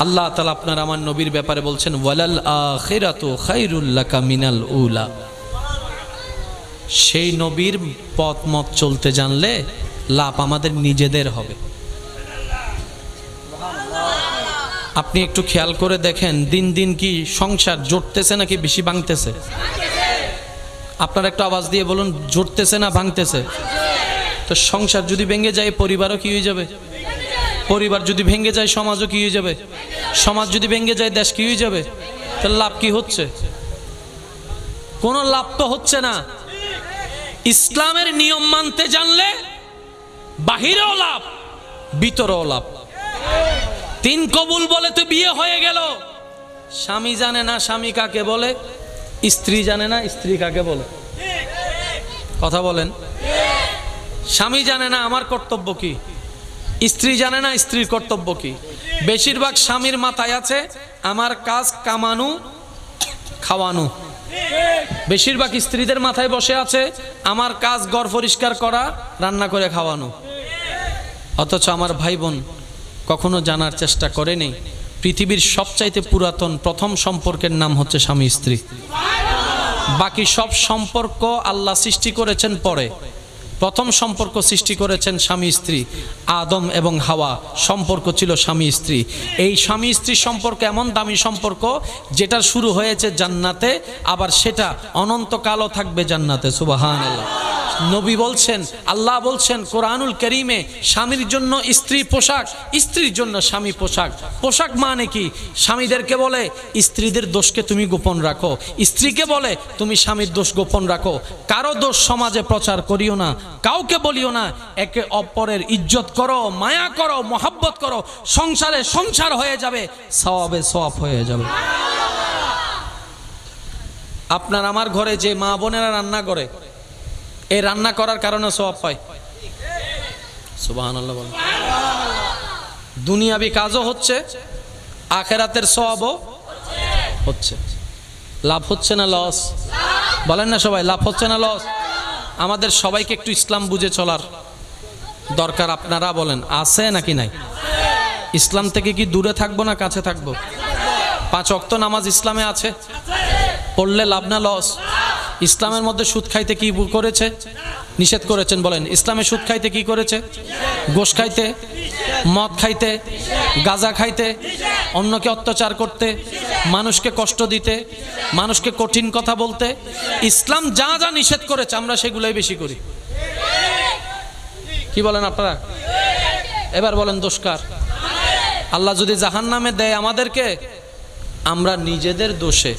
A: আল্লাহ তাআলা আপনার আমার নবীর ব্যাপারে বলছেন, ওয়ালাল আখিরাতু খায়রুল লাকা মিনাল উলা। সেই নবীর পথ মত চলতে জানলে লাভ আমাদের নিজেদের হবে। আপনি একটু খেয়াল করে দেখেন, দিন দিন কি সংসার জুটতেছে নাকি বেশি ভাঙতেছে? আপনারা একটু আওয়াজ দিয়ে বলুন, জুটতেছে না ভাঙতেছে? তো সংসার যদি ভেঙে যায় পরিবারও কি হয়ে যাবে? পরিবার যদি ভেঙে যায় সমাজও কি হয়ে যাবে? সমাজ যদি ভেঙে যায় দেশ কি হয়ে যাবে? তাহলে লাভ কি হচ্ছে? কোনো লাভ তো হচ্ছে না। ইসলামের নিয়ম মানতে জানলে বাহিরেও লাভ, ভিতরেও লাভ। 3 কবুল বলে তো বিয়ে হয়ে গেল, স্বামী জানে না স্বামী কাকে বলে, স্ত্রী জানে না স্ত্রী কাকে বলে। কথা বলেন। স্বামী জানে না আমার কর্তব্য কি, স্ত্রী জানে না স্ত্রীর কর্তব্য কি। বেশিরভাগ স্বামীর মাথায় আছে আমার কাজ কামানো খাওয়ানো। বেশিরভাগ স্ত্রীদের মাথায় বসে আছে আমার কাজ ঘর পরিষ্কার করা, রান্না করে খাওয়ানো। অথচ আমার ভাই বোন কখনো জানার চেষ্টা করেনি পৃথিবীর সবচাইতে পুরাতন প্রথম সম্পর্কের নাম হচ্ছে স্বামী স্ত্রী। বাকি সব সম্পর্ক আল্লাহ সৃষ্টি করেছেন পরে, প্রথম সম্পর্ক সৃষ্টি করেছেন স্বামী স্ত্রী। আদম এবং হাওয়া সম্পর্ক ছিল স্বামী স্ত্রী। এই স্বামী স্ত্রী সম্পর্ক এমন দামি সম্পর্ক যেটা শুরু হয়েছে জান্নাতে, আবার সেটা অনন্তকালও থাকবে জান্নাতে। সুবহানাল্লাহ। নবী বলছেন, আল্লাহ বলছেন কোরআনুল কারীমে, স্বামীর জন্য স্ত্রী পোশাক, স্ত্রীর জন্য স্বামী পোশাক। পোশাক মানে কি? স্বামীদেরকে বলে স্ত্রীদের দোষকে তুমি গোপন রাখো, স্ত্রীকে বলে তুমি স্বামীর দোষ গোপন রাখো। কারো দোষ সমাজে প্রচার করিও না, কাউকে বলিও না। একে অপরের ইজ্জত করো, মায়া করো, মহব্বত করো, সংসারে সংসার হয়ে যাবে, সওয়াবে সওয়াব হয়ে যাবে। আপনার আমার ঘরে যে মা বোনেরা রান্না করে, এই রান্না করার কারণে সওয়াব পায়। সুবহানাল্লাহ বলেন। দুনিয়াবি কাজও হচ্ছে, আখিরাতের সওয়াবও হচ্ছে। লাভ হচ্ছে না লস? বলেন না সবাই, লাভ হচ্ছে না লস? আমাদের সবাইকে একটু ইসলাম বুঝে চলার দরকার। আপনারা বলেন আছে নাকি নাই? ইসলাম থেকে কি দূরে থাকবো না কাছে থাকবো? 5 ওয়াক্ত নামাজ ইসলামে আছে, পড়লে লাভ না লস? ইসলামের মধ্যে সুদ খাইতে কি করেছে? নিষেধ করেছেন। বলেন ইসলামে সুদ খাইতে কি করেছে? গোশ খাইতে, মদ খাইতে, গাঁজা খাইতে, অন্যকে অত্যাচার করতে, মানুষকে কষ্ট দিতে, মানুষকে কঠিন কথা বলতে। ইসলাম যা যা নিষেধ করেছে আমরা সেগুলোই বেশি করি। কি বলেন আপনারা? এবার বলেন দোষ কার? আল্লাহ যদি জাহান্নামে দেয় আমাদেরকে, আমরা নিজেদের দোষে।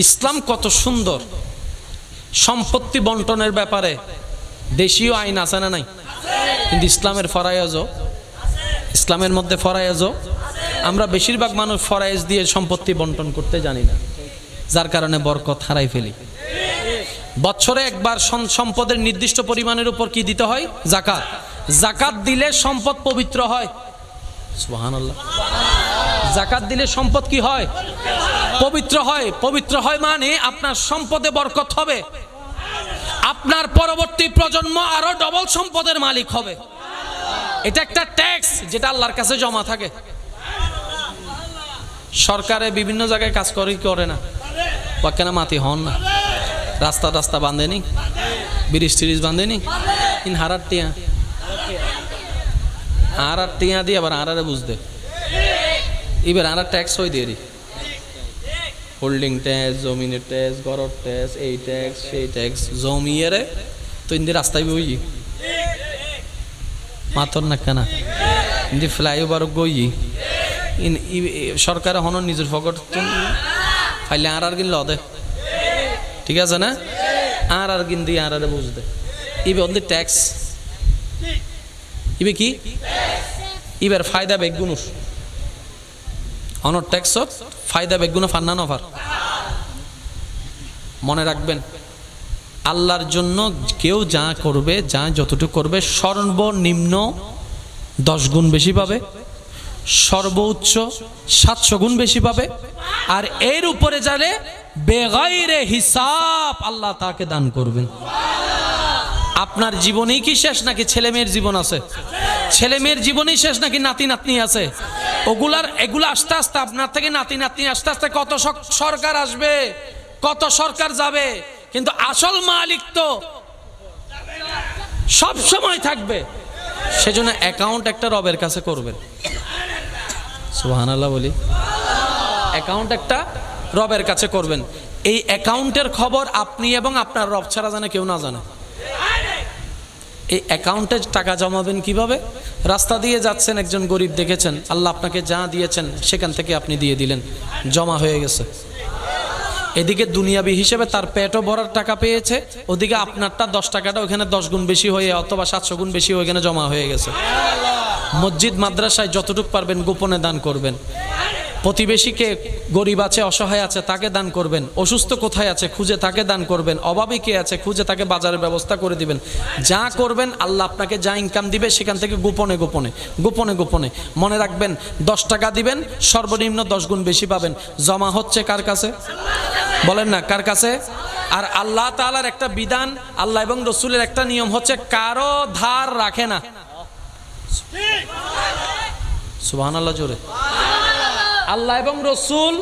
A: ইসলাম কত সুন্দর। সম্পত্তি বন্টনের ব্যাপারে দেশীয় আইন আছে না নাই? কিন্তু ইসলামের ফরায়েজও, ইসলামের মধ্যে ফরায়েজও, আমরা বেশিরভাগ মানুষ ফরায়েজ দিয়ে সম্পত্তি বন্টন করতে জানি না, যার কারণে বরকত হারাই ফেলি। বছরে একবার সম্পদের নির্দিষ্ট পরিমাণের উপর কি দিতে হয়? যাকাত। যাকাত দিলে সম্পদ পবিত্র হয়। সুবহানাল্লাহ। যাকাত দিলে সম্পদ কি হয়? পবিত্র হয়। পবিত্র হয় মানে আপনার সম্পদে বরকত হবে, আপনার পরবর্তী প্রজন্ম আরো ডবল সম্পদের মালিক হবে। এটা একটা ট্যাক্স যেটা আল্লাহর কাছে জমা থাকে। সরকারে বিভিন্ন জায়গায় কাজ করে না, বা কেন মাতি হন না, রাস্তা রাস্তা বাঁধেনি, ব্রিজ টিরিজ বাঁধেনি, ইন হারার টিয়া আর টিয়া দিয়ে আবার আরারে বুঝতে এবার আর ট্যাক্স হয়ে দিয়ে হোল্ডিং ট্যাক্স, জমিনের ট্যাক্স, ঘরের ট্যাক্স, এই ট্যাক্স সেই ট্যাক্স জমিয়ে তো ইন্দি রাস্তায় বই মাতর না কেনা ইন্দি ফ্লাইওভার গই ইন সরকার হন নিজের ফকট ফাইলে আর কিনলে অদে, ঠিক আছে না? আর কিন দিয়ে আর বুঝতে ইবে অন্দি ট্যাক্স ইবে কি ইবার ফায়দা বেগুনুস অনর ট্যাক্স ফায়দা বেগুনো ফান্নান অফার। মনে রাখবেন, আল্লাহর জন্য কেউ যা করবে, যা যতটুকু করবে, সর্বনিম্ন 10 গুণ বেশি পাবে, সর্বোচ্চ 700 গুণ বেশি পাবে, আর এর উপরে যারে বেগাইরে হিসাব আল্লাহ তাকে দান করবেন। আপনার জীবনেই কি শেষ নাকি ছেলে মেয়ের জীবন আছে? ছেলে মেয়ের জীবনেই শেষ নাকি নাতি নাতনি আছে? এগুলা আস্তে আস্তে আপনার থেকে নাতি নাতনি আস্তে আস্তে কত সরকার আসবে, কত সরকার যাবে, কিন্তু আসল মালিক তো সব সময় থাকবে। সেজন্য অ্যাকাউন্ট একটা রবের কাছে করবেন। সুবহানাল্লাহ বলি, অ্যাকাউন্ট একটা রবের কাছে করবেন। এই অ্যাকাউন্টের খবর আপনি এবং আপনার রব ছাড়া জানে কেউ না জানে। এই অ্যাকাউন্টে টাকা জমাবেন কিভাবে? রাস্তা দিয়ে যাচ্ছেন, একজন গরিব দেখেছেন, আল্লাহ আপনাকে যা দিয়েছেন সেখান থেকে আপনি দিয়ে দিলেন, জমা হয়ে গেছে। এদিকে দুনিয়াবি হিসেবে তার পেটও ভরার টাকা পেয়েছে, ওদিকে আপনারটা 10 টাকাটা ওখানে 10 গুণ বেশি হয়ে অথবা 700 গুণ বেশি ওইখানে জমা হয়ে গেছে। মসজিদ মাদ্রাসায় যতটুকু পারবেন গোপনে দান করবেন। প্রতিবেশীকে, গরিব আছে, অসহায় আছে, তাকে দান করবেন। অসুস্থ কোথায় আছে খুঁজে তাকে দান করবেন। অভাবী কে আছে খুঁজে তাকে বাজারের ব্যবস্থা করে দিবেন। যা করবেন আল্লাহ আপনাকে যা ইনকাম দিবে সেখান থেকে গোপনে গোপনে গোপনে গোপনে, মনে রাখবেন 10 টাকা দিবেন, সর্বনিম্ন 10 গুণ বেশি পাবেন। জমা হচ্ছে কার কাছে? বলেন না কার কাছে? আর আল্লাহ তাআলার একটা বিধান, আল্লাহ এবং রসুলের একটা নিয়ম হচ্ছে কারো ধার রাখে না। সুবহানাল্লাহ জোরে। আল্লাহ এবং রসুল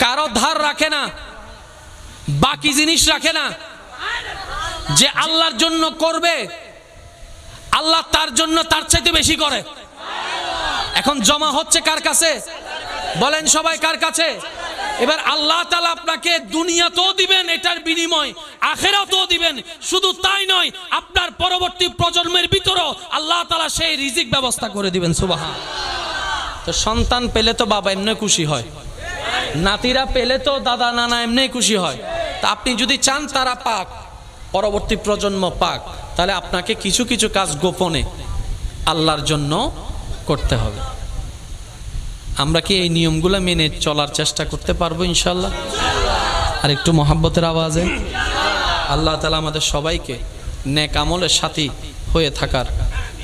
A: কারো ধার রাখে না, বাকি জিনিস রাখে না। যে আল্লাহর জন্য করবে আল্লাহ তার জন্য তার চাইতে বেশি করে। এখন জমা হচ্ছে কার কাছে? বলেন সবাই কার কাছে? এবার আল্লাহ তাআলা আপনাকে দুনিয়াতেও দিবেন, এটার বিনিময় আখিরাতেও দিবেন। শুধু তাই নয়, আপনার পরবর্তী প্রজন্মের ভিতরেও আল্লাহ তাআলা সেই রিজিক ব্যবস্থা করে দিবেন। সুবহানাল্লাহ। তো সন্তান পেলে তো বাবা এমনি খুশি হয়, নাতিরা পেলে তো দাদা নানা এমনি খুশি হয়। তা আপনি যদি চান তারা পাক, পরবর্তী প্রজন্ম পাক, তাহলে আপনাকে কিছু কিছু কাজ গোপনে আল্লাহর জন্য করতে হবে। আমরা কি এই নিয়মগুলো মেনে চলার চেষ্টা করতে পারবো ইনশাআল্লাহ? আর একটু মহাব্বতের আওয়াজে আল্লাহ তাআলা আমাদের সবাইকে নেক আমলের সাথী হয়ে থাকার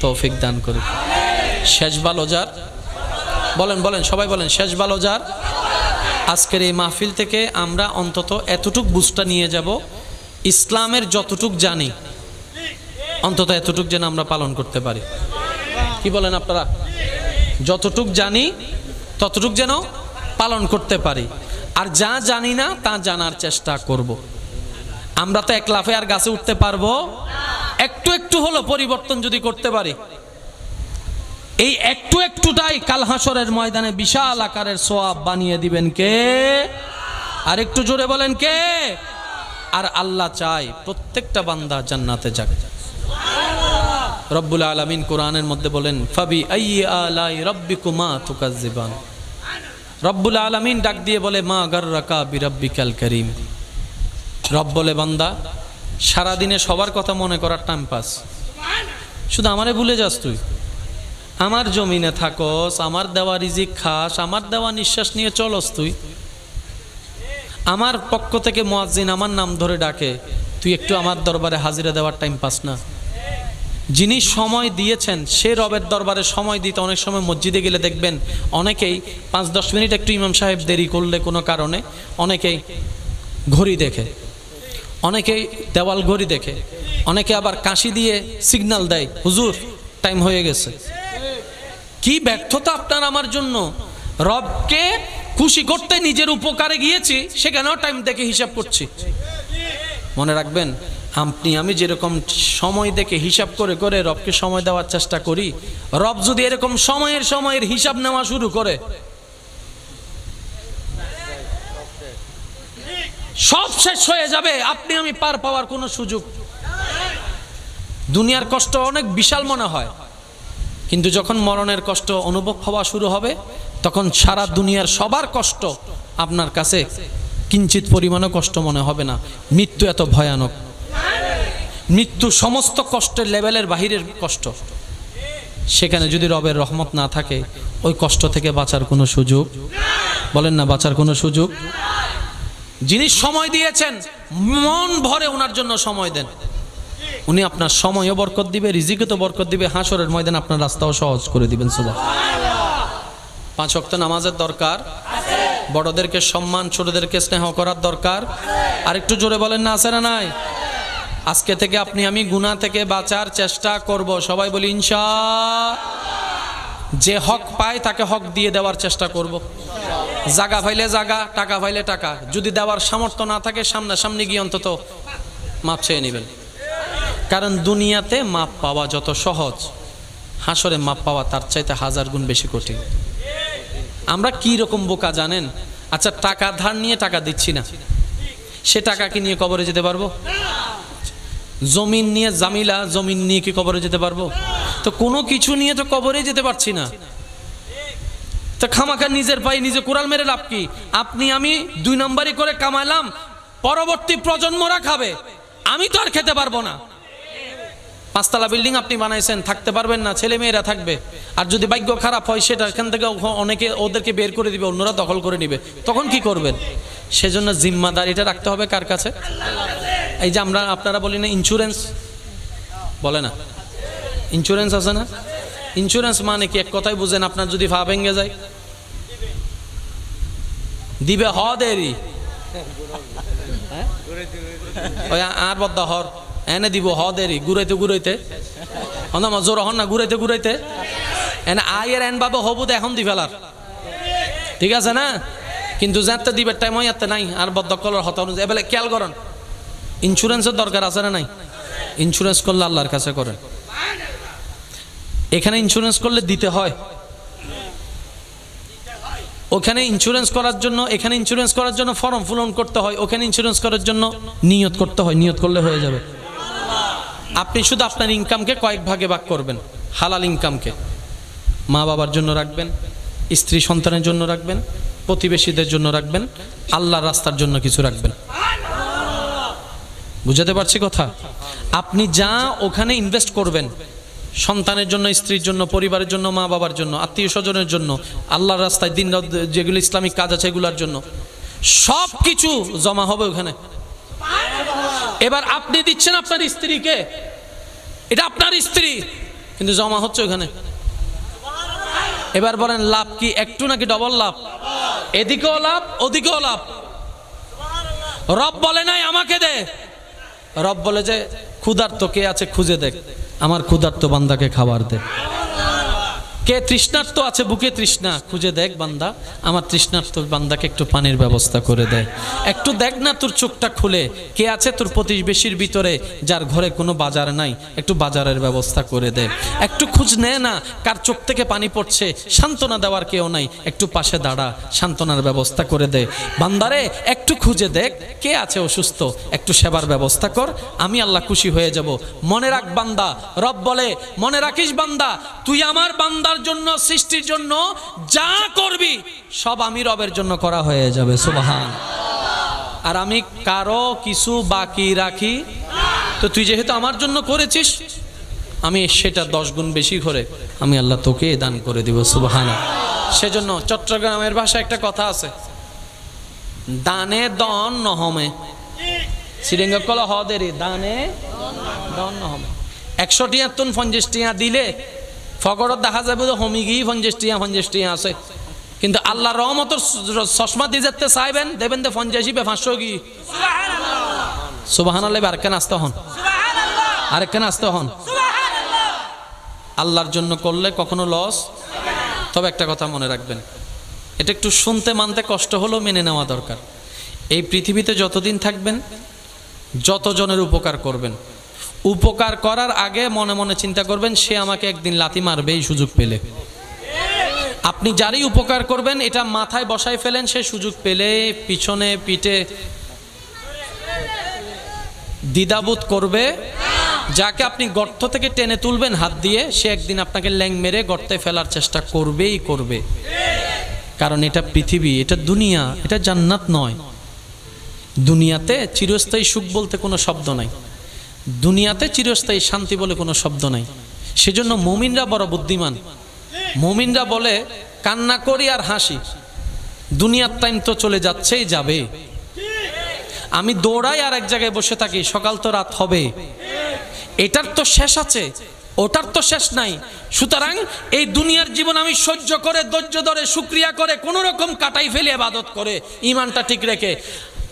A: তৌফিক দান করুন। শেষ ভালো যার, বলেন বলেন সবাই বলেন, শেষ ভালো যার। আজকের এই মাহফিল থেকে আমরা অন্তত এতটুক বুঝটা নিয়ে যাব, ইসলামের যতটুক জানি অন্তত এতটুক যেন আমরা পালন করতে পারি। কি বলেন আপনারা? যতটুক জানি ততটুক যেন পালন করতে পারি, আর যা জানি না তা জানার চেষ্টা করব। আমরা তো এক লাফে আর গাছে উঠতে পারবো, একটু একটু হলো পরিবর্তন যদি করতে পারি, এই একটু একটুটাই কাল হাসরের ময়দানে বিশাল আকারের সওয়াব বানিয়ে দিবেন কে? আর একটু জোরে বলেন কে? আর আল্লাহ চায় প্রত্যেকটা বান্দা জান্নাতে যাক। রব্বুল আলামিন কোরআনের মধ্যে বলেন, ফাবি আইয়ি আলাই রাব্বিকুমা তুকাজ্জিবান। রব্বুল আলামিন ডাক দিয়ে বলে, মা গাররাকা বিরাব্বিকাল কারীম। রব বলে, বান্দা সারাদিনে সবার কথা মনে করার টাইম পাস, শুধু আমারে ভুলে যাস তুই। আমার জমিনে থাকস, আমার দেওয়া রিজিক খাস, আমার দেওয়া নিঃশ্বাস নিয়ে চলস তুই। আমার পক্ষ থেকে মুয়াজ্জিন আমার নাম ধরে ডাকে, তুই একটু আমার দরবারে হাজিরা দেওয়ার টাইম পাস না। যিনি সময় দিয়েছেন সে রবের দরবারে সময় দিতে অনেক সময় মসজিদে গেলে দেখবেন অনেকেই 5-10 মিনিট একটু ইমাম সাহেব দেরি করলে কোনো কারণে অনেকেই ঘড়ি দেখে, অনেকেই দেওয়াল ঘড়ি দেখে, অনেকে আবার কাশি দিয়ে সিগন্যাল দেয়, হুজুর টাইম হয়ে গেছে। কি ব্যর্থতা আপনার আমার জন্য! রবকে খুশি করতে নিজের উপকারে গিয়েছি, সেখানেও টাইম দেখে হিসাব করছি। মনে রাখবেন, আপনি আমি যেরকম সময় দেখে হিসাব করে করে রবকে সময় দেওয়ার চেষ্টা করি, রব যদি এরকম সময়ের হিসাব নেওয়া শুরু করে, সব শেষ হয়ে যাবে। আপনি আমি পার পাওয়ার কোনো সুযোগ। দুনিয়ার কষ্ট অনেক বিশাল মনে হয়, কিন্তু যখন মরণের কষ্ট অনুভব হওয়া শুরু হবে, তখন সারা দুনিয়ার সবার কষ্ট আপনার কাছে কিঞ্চিত পরিমাণও কষ্ট মনে হবে না। মৃত্যু এত ভয়ানক, মৃত্যু সমস্ত কষ্টের লেভেলের বাহিরের কষ্ট। সেখানে যদি রবের রহমত না থাকে, ওই কষ্ট থেকে বাঁচার কোনো সুযোগ, বলেন না বাঁচার কোনো সুযোগ। যিনি সময় দিয়েছেন মন ভরে ওনার জন্য সময় দেন, উনি আপনার সময়ও বরকত দিবে, রিজিকে তো বরকত দিবে, হাসরের ময়দানে আপনার রাস্তাও সহজ করে দিবেন। সুবহানাল্লাহ। 5 ওয়াক্ত নামাজের দরকার, বড়দেরকে সম্মান, ছোটদেরকে স্নেহ করার দরকার। আর একটু জোরে বলেন না, আছে না নাই? আজকে থেকে আপনি আমি গুনাহ থেকে বাঁচার চেষ্টা করব। সবাই বলি ইনশাআল্লাহ। যে হক পায় তাকে হক দিয়ে দেওয়ার চেষ্টা করব। জায়গা পাইলে জায়গা, টাকা পাইলে টাকা। যদি দেওয়ার সামর্থ্য না থাকে, সামনাসামনি গিয়ে অন্তত মাপ চেয়ে নেবেন। কারণ দুনিয়াতে মাপ পাওয়া যত সহজ, হাসরে মাপ পাওয়া তার চাইতে 1000 গুণ বেশি কঠিন। আমরা কি রকম বোকা জানেন? আচ্ছা, টাকা ধার নিয়ে টাকা দিচ্ছি না, সে টাকা কি নিয়ে কবরে যেতে পারবো? জমিন নিয়ে জামিলা, জমিন নিয়ে কি কবরে যেতে পারবো? তো কোনো কিছু নিয়ে তো কবরে যেতে পারছি না। তো খামাখা নিজের পায়ে নিজে কোরাল মেরে লাভ কি? আপনি আমি 2 নম্বরই করে কামাইলাম, পরবর্তী প্রজন্মরা খাবে, আমি তো আর খেতে পারবো না। 5 তলা বিল্ডিং আপনি বানাইছেন, থাকতে পারবেন না, ছেলে মেয়েরা থাকবে। আর যদি ভাগ্য খারাপ হয় সেটা এখান থেকে অনেকে ওদেরকে বের করে দিবে, অন্যরা দখল করে নিবে, তখন কি করবেন? সেজন্য জিম্মাদারিটা রাখতে হবে কার কাছে? এই যে আপনারা বলি না ইন্স্যুরেন্স, বলে না ইন্স্যুরেন্স আছে না? ইন্স্যুরেন্স মানে কি? এক কথাই বুঝেন, আপনার যদি পা ভেঙে যায় দিবে দেরি ওই আর বদ্দা হর এনে দিব দেরি ঘুরাইতে ঘুরাইতে জোর হন না, ঘুরাইতে ঘুরাইতে এনে আয়ের এন বাবা হবুদ এখন দি ফেলার, ঠিক আছে না? কিন্তু যাতে দিবে টাইম ইয়াতে নাই, আর বদ্ধকলর হত এবেলে খেয়াল করেন। ইন্স্যুরেন্সের দরকার আছে না নাই? ইন্স্যুরেন্স করলে আল্লাহর কাছে করেন। এখানে ইন্স্যুরেন্স করলে দিতে হয়, ওখানে ইন্স্যুরেন্স করার জন্য, এখানে ইন্স্যুরেন্স করার জন্য ফর্ম পূরণ করতে হয়, ওখানে ইন্স্যুরেন্স করার জন্য নিয়ত করতে হয়, নিয়ত করলে হয়ে যাবে। আপনি শুধু আপনার ইনকামকে কয়েক ভাগে ভাগ করবেন। হালাল ইনকামকে মা বাবার জন্য রাখবেন, স্ত্রী সন্তানের জন্য রাখবেন, প্রতিবেশীদের জন্য রাখবেন, আল্লাহর রাস্তার জন্য কিছু রাখবেন। বুঝাতে পারছি কথা? আপনি যা ওখানে ইনভেস্ট করবেন, সন্তানের জন্য, স্ত্রীর জন্য, পরিবারের জন্য, মা বাবার জন্য, আত্মীয় স্বজনের জন্য, আল্লাহর রাস্তায় দিন যেগুলো ইসলামিক কাজ আছে এগুলোর জন্য, সব কিছু জমা হবে ওখানে। এবার আপনি দিচ্ছেন আপনার স্ত্রীকে, এটা আপনার স্ত্রী, কিন্তু জমা হচ্ছে ওখানে। এবার বলেন লাভ কি একটু নাকি ডবল লাভ? এদিকেও লাভ, ওদিকেও লাভ। রব বলে নাই আমাকে দে, রব বলে যে ক্ষুধার্ত কে আছে খুঁজে দেখ, আমার ক্ষুধার্ত বান্দাকে খাবার দে। কে তৃষ্ণার্ত আছে, বুকে তৃষ্ণা, খুঁজে দেখ বান্দা, আমার তৃষ্ণার্ত বান্দাকে একটু পানির ব্যবস্থা করে দেয়। একটু দেখ না তোর চোখটা খুলে, কে আছে তোর প্রতিবেশীর ভিতরে যার ঘরে কোনো বাজার নাই, একটু বাজারের ব্যবস্থা করে দে। একটু খোঁজ নে না কার চোখ থেকে পানি পড়ছে, সান্ত্বনা দেওয়ার কেউ নাই, একটু পাশে দাঁড়া, সান্ত্বনার ব্যবস্থা করে দে। বান্দারে একটু খুঁজে দেখ কে আছে অসুস্থ, একটু সেবার ব্যবস্থা কর, আমি আল্লাহ খুশি হয়ে যাব। মনে রাখ বান্দা, রব বলে মনে রাখিস বান্দা, তুই আমার বান্দার জন্য, সৃষ্টির জন্য যা করবি সব আমি রবের জন্য করা হয়ে যাবে। সুবহান। আর আমি কারো কিছু বাকি রাখি, তো তুই যেহেতু আমার জন্য করেছিস, আমি সেটা 10 গুণ বেশি করে আমি আল্লাহ তোকে দান করে দিব। সুবহান। সেজন্য চট্টগ্রামের ভাষায় একটা কথা আছে, দানে দন নহমে, শ্রীরঙ্গ কল হদেরি, দানে দন নহমে। 100 টিয়া তুন 50 টিয়া দিলে ফগরত দেখা যাবে যে হমি গিয়ে 50 টিয়া আছে, কিন্তু আল্লাহ রহমতর চশমা দিয়ে যেতে চাইবেন, দেবেন দে 50 বে 500 কি। সুবহানাল্লাহ। আরেকখান আসতে হন, আরেকখান আসতে হন। আল্লাহর জন্য করলে কখনো লস। তবে একটা কথা মনে রাখবেন, এটা একটু শুনতে মানতে কষ্ট হলেও মেনে নেওয়া দরকার। এই পৃথিবীতে যতদিন থাকবেন, যতজনের উপকার করবেন, উপকার করার আগে মনে মনে চিন্তা করবেন সে আমাকে একদিন লাথি মারবে এই সুযোগ পেলে। আপনি যারই উপকার করবেন এটা মাথায় বসায় ফেলেন, সে সুযোগ পেলে পিছনে পিঠে দ্বিধাবোধ করবে। যাকে আপনি গর্ত থেকে টেনে তুলবেন হাত দিয়ে, সে একদিন আপনাকে ল্যাং মেরে গর্তে ফেলার চেষ্টা করবেই করবে। কারণ এটা পৃথিবী, এটা দুনিয়া, এটা জান্নাত নয়। দুনিয়াতে চিরস্থায়ী সুখ বলতে কোনো শব্দ নাই, দুনিয়াতে চিরস্থায়ী শান্তি বলে কোনো শব্দ নাই। সেজন্য মুমিনরা বড় বুদ্ধিমান। মুমিনরা বলে কান্না করি আর হাসি, দুনিয়ার টাইম তো চলে যাচ্ছেই যাবে। আমি দৌড়াই আর এক জায়গায় বসে থাকি, সকাল তো রাত হবে, এটার তো শেষ আছে, ওটার তো শেষ নাই। সুতরাং এই দুনিয়ার জীবন আমি সহ্য করে, ধৈর্য ধরে, শুকরিয়া করে, কোনো রকম কাটাই ফেলে ইবাদত করে, ইমানটা ঠিক রেখে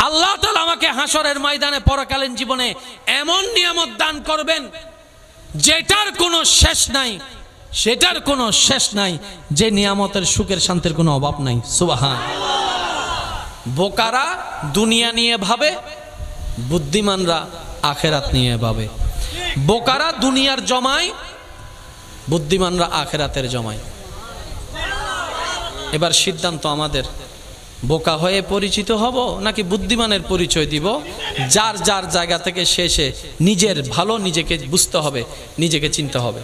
A: আল্লাহ তাআলা আমাকে হাসরের ময়দানে পরকালীন জীবনে এমন নিয়ামত দান করবেন যেটার কোনো শেষ নাই, সেটার কোনো শেষ নাই, যে নিয়ামতের সুখের শান্তির কোনো অভাব নাই। সুবহান। বোকারা দুনিয়া নিয়ে ভাবে, বুদ্ধিমানরা আখেরাত নিয়ে ভাবে। বোকারা দুনিয়ার জমায়, বুদ্ধিমানরা আখেরাতের জমায়। এবার সিদ্ধান্ত আমাদের, বোকা হয়ে পরিচিত হব নাকি বুদ্ধিমানের পরিচয় দিব? যার যার জায়গা থেকে শেষে নিজের ভালো নিজেকে বুঝতে হবে, নিজেকে চিনতে হবে।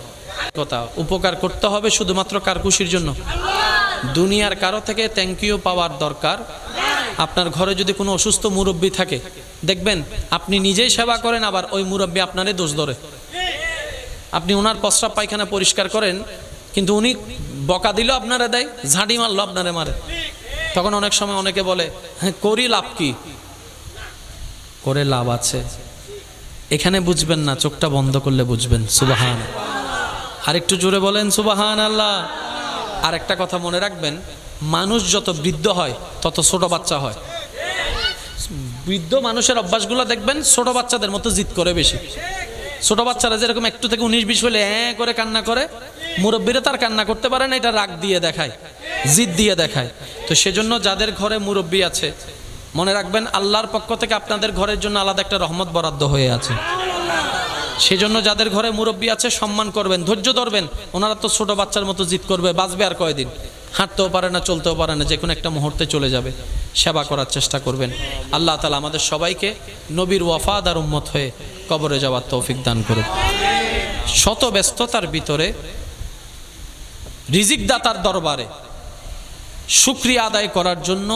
A: কথা উপকার করতে হবে শুধুমাত্র কার খুশির জন্য? দুনিয়ার কারো থেকে থ্যাংক ইউ পাওয়ার দরকার। আপনার ঘরে যদি কোনো অসুস্থ মুরব্বী থাকে, দেখবেন আপনি নিজেই সেবা করেন, আবার ওই মুরব্বী আপনারই দোষ ধরে। আপনি ওনার প্রস্রাব পায়খানা পরিষ্কার করেন, কিন্তু উনি বকা দিল আপনারা দেয়, ঝাঁটি মারলো আপনারে মারে। তখন অনেক সময় অনেকে বলে, হ্যাঁ করি লাভ কি? করে লাভ আছে, এখানে বুঝবেন না, চোখটা বন্ধ করলে বুঝবেন। সুবহান। আর একটু জোরে বলেন সুবহান আল্লাহ। আর একটা কথা মনে রাখবেন, মানুষ যত বৃদ্ধ হয় তত ছোট বাচ্চা হয়। বৃদ্ধ মানুষের অভ্যাসগুলো দেখবেন ছোট বাচ্চাদের মতো জিদ করে বেশি। ছোট বাচ্চারা যেরকম একটু থেকে 19-20 হলে করে কান্না করে, মুরব্বীরা তার কান্না করতে পারে না, এটা রাগ দিয়ে দেখায়, জিদ দিয়ে দেখায়। তো সেজন্য যাদের ঘরে মুরব্বী আছে, মনে রাখবেন আল্লাহর পক্ষ থেকে আপনাদের ঘরের জন্য আলাদা একটা রহমত বরাদ্দ হয়ে আছে। সেজন্য যাদের ঘরে মুরব্বী আছে সম্মান করবেন, ধৈর্য ধরবেন। ওনারা তো ছোট বাচ্চার মতো জিদ করবে, বাঁচবে আর কয়দিন? হাঁটতেও পারে না, চলতেও পারে না, যে কোনো একটা মুহূর্তে চলে যাবে। সেবা করার চেষ্টা করবেন। আল্লাহ তাআলা আমাদের সবাইকে নবীর ওয়াফাদার উম্মত হয়ে কবরে যাওয়ার তৌফিক দান করুন। শত ব্যস্ততার ভিতরে রিজিক দাতার দরবারে শুকরিয়া আদায় করার জন্য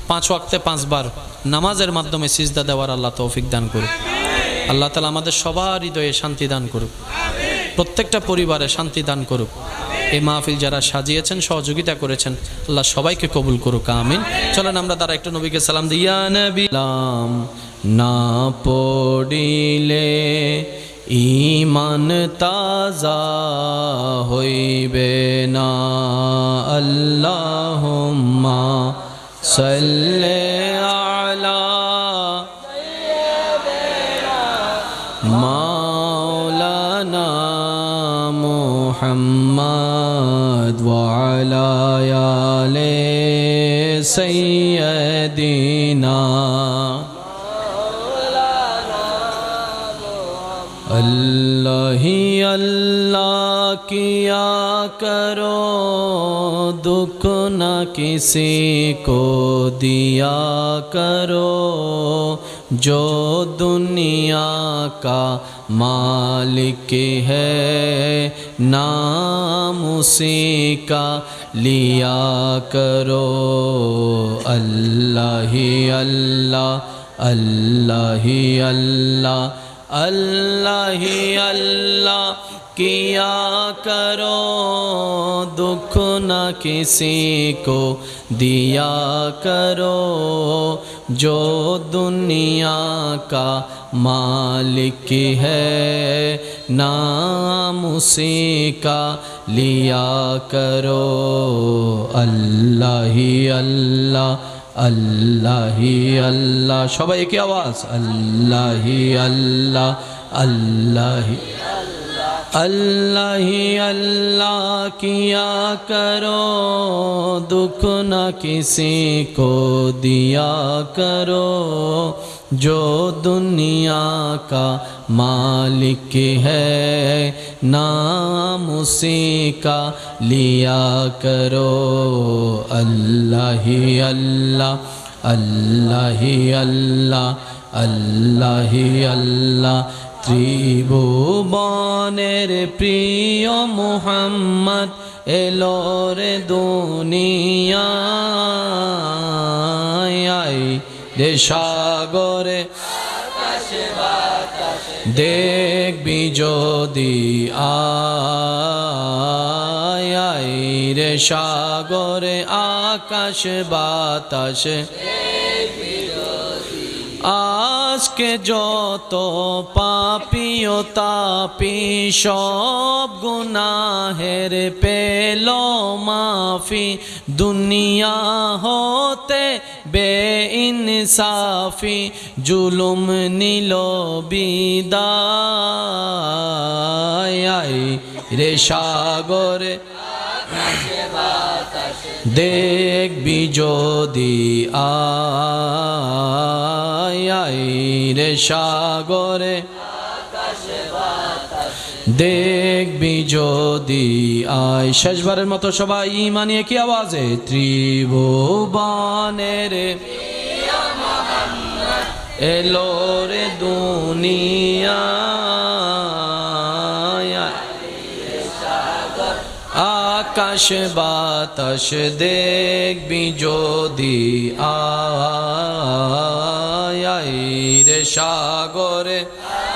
A: 5 ওয়াক্তে 5 বার নামাজের মাধ্যমে সিজদা দেওয়ার আল্লাহ তৌফিক দান করুন। আল্লাহ তাআলা আমাদের সবার হৃদয়ে শান্তি দান করুক, প্রত্যেকটা পরিবারে শান্তি দান করুক। এই মাহফিল যারা সাজিয়েছেন, সহযোগিতা করেছেন, আল্লাহ সবাইকে কবুল করুক, আমিন। চলেন আমরা তারা একটু নবীকে সালাম দিই। ইয়া নবী সালাম না পড়িলে ঈমান তাজা হইবে না। আল্লাহুম্মা সাল্লি আলা মাওলানা মুহাম্মদ ওয়া আলা আলি সাইয়্যিদিনা। अल्लाह ही अल्लाह किया करो, दुख न किसी को दिया करो, जो दुनिया का मालिक है नाम उसी का लिया करो। अल्लाह ही अल्लाह, अल्लाह ही अल्लाह, अल्लाह ही अल्लाह किया करो, दुख न किसी को दिया करो, जो दुनिया का मालिक है नाम उसी का लिया करो। अल्लाह ही अल्लाह, अल्लाह ही अल्लाह। সবাই কি আওয়াজ? अल्लाह ही अल्लाह, अल्लाह ही अल्लाह ही अल्लाह किया करो, दुख न किसी को दिया करो, जो दुनिया का मालिक है नाम उसी का लिया करो। अल्लाह ही अल्लाह, अल्लाह ही अल्लाह, अल्लाह ही अल्लाह। ত্রিভুবনের প্রিয় মুহাম্মদ এলো রে দুনিয়ায়, রে সাগরে দেখবি যদি আয়, রে সাগরে আকাশ বাতাস আজকে যত পাপী ও তাপী সব গুনাহের পেল মাফি, দুনিয়া হতে বেইনসাফি জুলুম নিল বিদায়, রে সাগরে দেখবি যদি আয়, রে সাগরে দেখবি যদি আয়। শেষবারের মতো সবাই মানিয়ে কি আওয়াজে, ত্রিভুবনের এলো রে দুনিয়ায়, আকাশ বাতাস দেখবি যদি আয় রে সাগরে,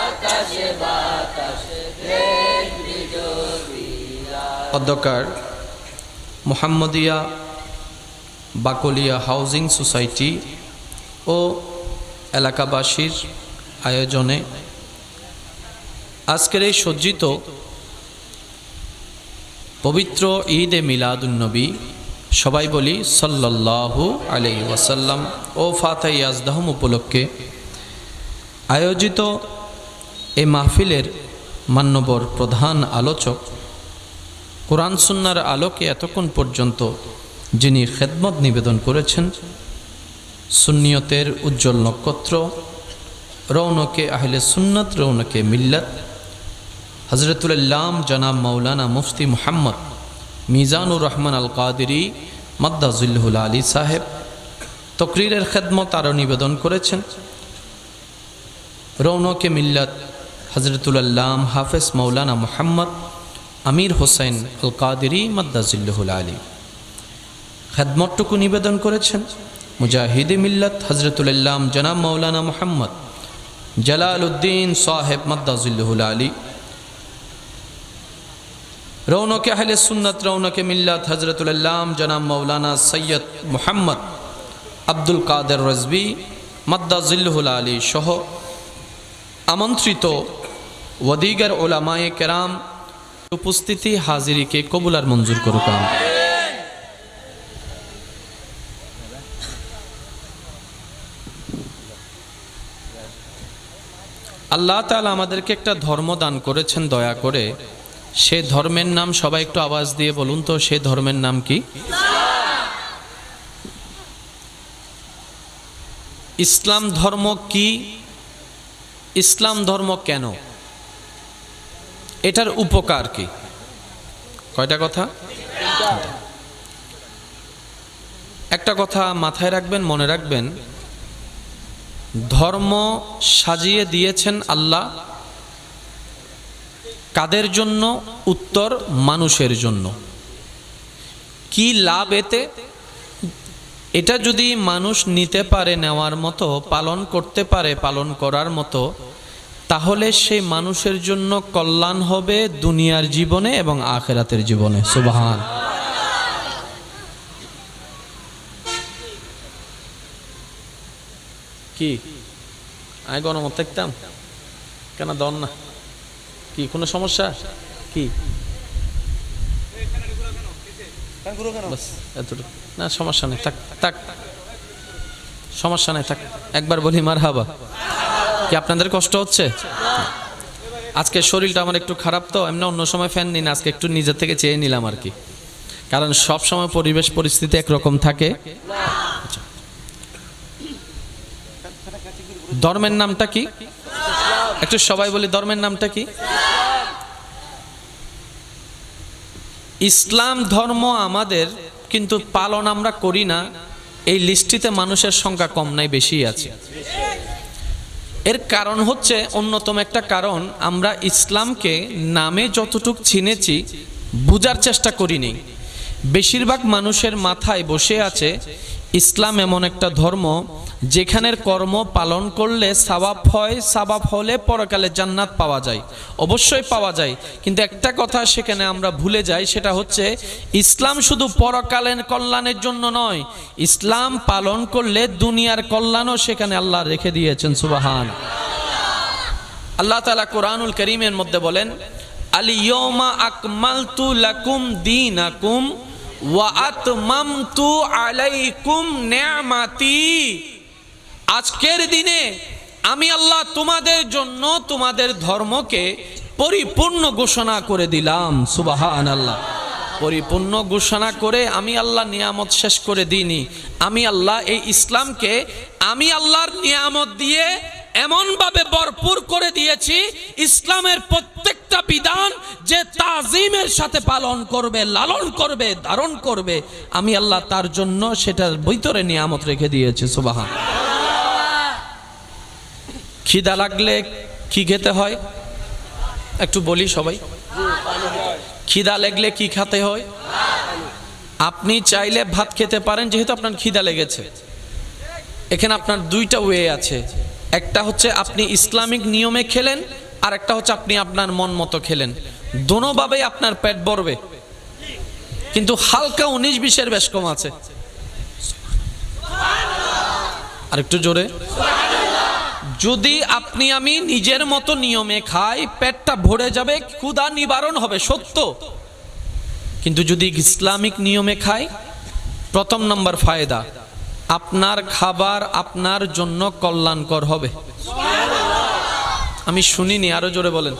A: আকাশ বাতাস দেখবি যদি আয়। অধ্যকার মুহাম্মদিয়া বাকলিয়া হাউজিং সোসাইটি ও এলাকাবাসীর আয়োজনে আজকের এই সজ্জিত পবিত্র ঈদে মিলাদুন্নবী, সবাই বলি সাল্লাল্লাহু আলাইহি ওয়াসাল্লাম, ও ফাতিহা ইয়াজদাহুম উপলক্ষে আয়োজিত এই মাহফিলের মান্যবর প্রধান আলোচক, কোরআন সুন্নাহর আলোকে এতক্ষণ পর্যন্ত যিনি খেদমত নিবেদন করেছেন, সুন্নিয়তের উজ্জ্বল নক্ষত্র, রৌনকে আহলে সুন্নাত, রৌনকে মিল্লাত, হযরতুল আল্লাম জনাব মাওলানা মুফতি মুহাম্মদ মিজানুর রহমান আল কাদেরী মাদ্দাজিল্লুহুল আলী সাহেব তকরীরের খেদমত আরও নিবেদন করেছেন। রৌনকে মিল্লাত হযরতুল আল্লাম হাফেজ মাওলানা মুহাম্মদ আমির হোসেন আল কাদেরী মাদ্দাজিল্লুহুল আলী খেদমতটুকু নিবেদন করেছেন। মুজাহিদে মিল্লাত হযরতুল আল্লাম জনাব মাওলানা মুহাম্মদ জালালউদ্দিন সাহেব মাদ্দাজিল্লুহুল আলী, রৌনকে আহলে সুন্নাত, রৌনকে মিল্লাত হযরতুল আল্লাম জনাব মাওলানা সৈয়দ মুহাম্মদ আব্দুল কাদের রাজভী মাদ্দাজিল্লুহুল আলী সহ আমন্ত্রিত ওয়াদিগার উলামায়ে কেরাম উপস্থিতি হাজিরিকে কবুল আর মঞ্জুর করুক। আল্লাহ তাআলা আমাদেরকে একটা ধর্ম দান করেছেন দয়া করে, সে ধর্মের নাম সবাই একটু আওয়াজ দিয়ে বলুন তো, সে ধর্মের নাম কি? ইসলাম ধর্ম কি? ইসলাম ধর্ম কেন? এটার উপকার কি? কয়টা কথা? একটা কথা মাথায় রাখবেন, মনে রাখবেন, ধর্ম সাজিয়ে দিয়েছেন আল্লাহ কাদের জন্য? উত্তর মানুষের জন্য। কি লাভ এতে? এটা যদি মানুষ নিতে পারে, নেওয়ার মতো, পালন করতে পারে, পালন করার মতো, তাহলে সেই মানুষের জন্য কল্যাণ হবে দুনিয়ার জীবনে এবং আখিরাতের জীবনে। সুবহান। কি আমি গণমত থাকতাম কেন? দন না কি কোনো সমস্যা? কি না সমস্যা নেই, থাক থাক, সমস্যা নেই, থাক। একবার বলি মারহাবা। কি আপনাদের কষ্ট হচ্ছে? আজকে শরীরটা আমার একটু খারাপ, তো এমনি অন্য সময় ফ্যান নিন, আজকে একটু নিজের থেকে চেয়ে নিলাম আর কি, কারণ সব সময় পরিবেশ পরিস্থিতি একরকম থাকে। ধর্মের নামটা কি? একটু সবাই বলি, ধর্মের নামটা কি? ইসলাম ধর্ম আমাদের, কিন্তু পালন আমরা করি না। এই লিস্টিতে মানুষের সংখ্যা কম নাই, বেশি আছে। এর কারণ হচ্ছে, অন্যতম একটা কারণ, আমরা ইসলামকে নামে যতটুক চিনেছি বুঝার চেষ্টা করিনি। বেশিরভাগ মানুষের মাথায় বসে আছে ইসলাম এমন একটা ধর্ম যেখানের কর্ম পালন করলে সওয়াব হয়, সওয়াব হলে পরকালে জান্নাত পাওয়া যায়। অবশ্যই পাওয়া যায়, কিন্তু একটা কথা সেখানে আমরা ভুলে যাই, সেটা হচ্ছে ইসলাম শুধু পরকালের কল্যাণের জন্য নয়, ইসলাম পালন করলে দুনিয়ার কল্যাণও সেখানে আল্লাহ রেখে দিয়েছেন। সুবহান। আল্লাহ তাআলা কোরআনুল কারীমের মধ্যে বলেন, আল ইয়াউমা আকমালতু লাকুম দীনাকুম ওয়া আতমামতু আলাইকুম নি'মাতি। আজকের দিনে আমি আল্লাহ তোমাদের জন্য তোমাদের ধর্মকে পরিপূর্ণ ঘোষণা করে দিলাম। সুবহানাল্লাহ। পরিপূর্ণ ঘোষণা করে আমি আল্লাহ নিয়ামত শেষ করে দিইনি। আমি আল্লাহ এই ইসলামকে আমি আল্লাহর নিয়ামত দিয়ে এমনভাবে ভরপুর করে দিয়েছি, ইসলামের প্রত্যেকটা বিধান যে তাজিমের সাথে পালন করবে, লালন করবে, ধারণ করবে, আমি আল্লাহ তার জন্য সেটার ভিতরে নিয়ামত রেখে দিয়েছি। সুবহান। খিদা লাগলে কি খেতে হয় একটু বলি সবাই। খিদা লাগলে কি খেতে হয়? আপনি চাইলে ভাত খেতে পারেন, যেহেতু আপনার খিদা লেগেছে। এখানে আপনার দুইটা ওয়ে আছে, একটা হচ্ছে আপনি ইসলামিক নিয়মে খেলেন, আর একটা হচ্ছে আপনি আপনার মন মতো খেলেন। দোনোভাবেই আপনার পেট ভরবে, কিন্তু হালকা 19-20 বেশ কম আছে। আর একটু জোরে। যদি আপনি আমি নিজের মতো নিয়মে খাই, পেটটা ভরে যাবে, ক্ষুধা নিবারণ হবে সত্য, কিন্তু যদি ইসলামিক নিয়মে খাই, প্রথম নম্বর ফায়দা, আপনার খাবার আপনার জন্য কল্যাণকর হবে। আমি শুনিনি, আরো জোরে বলেন।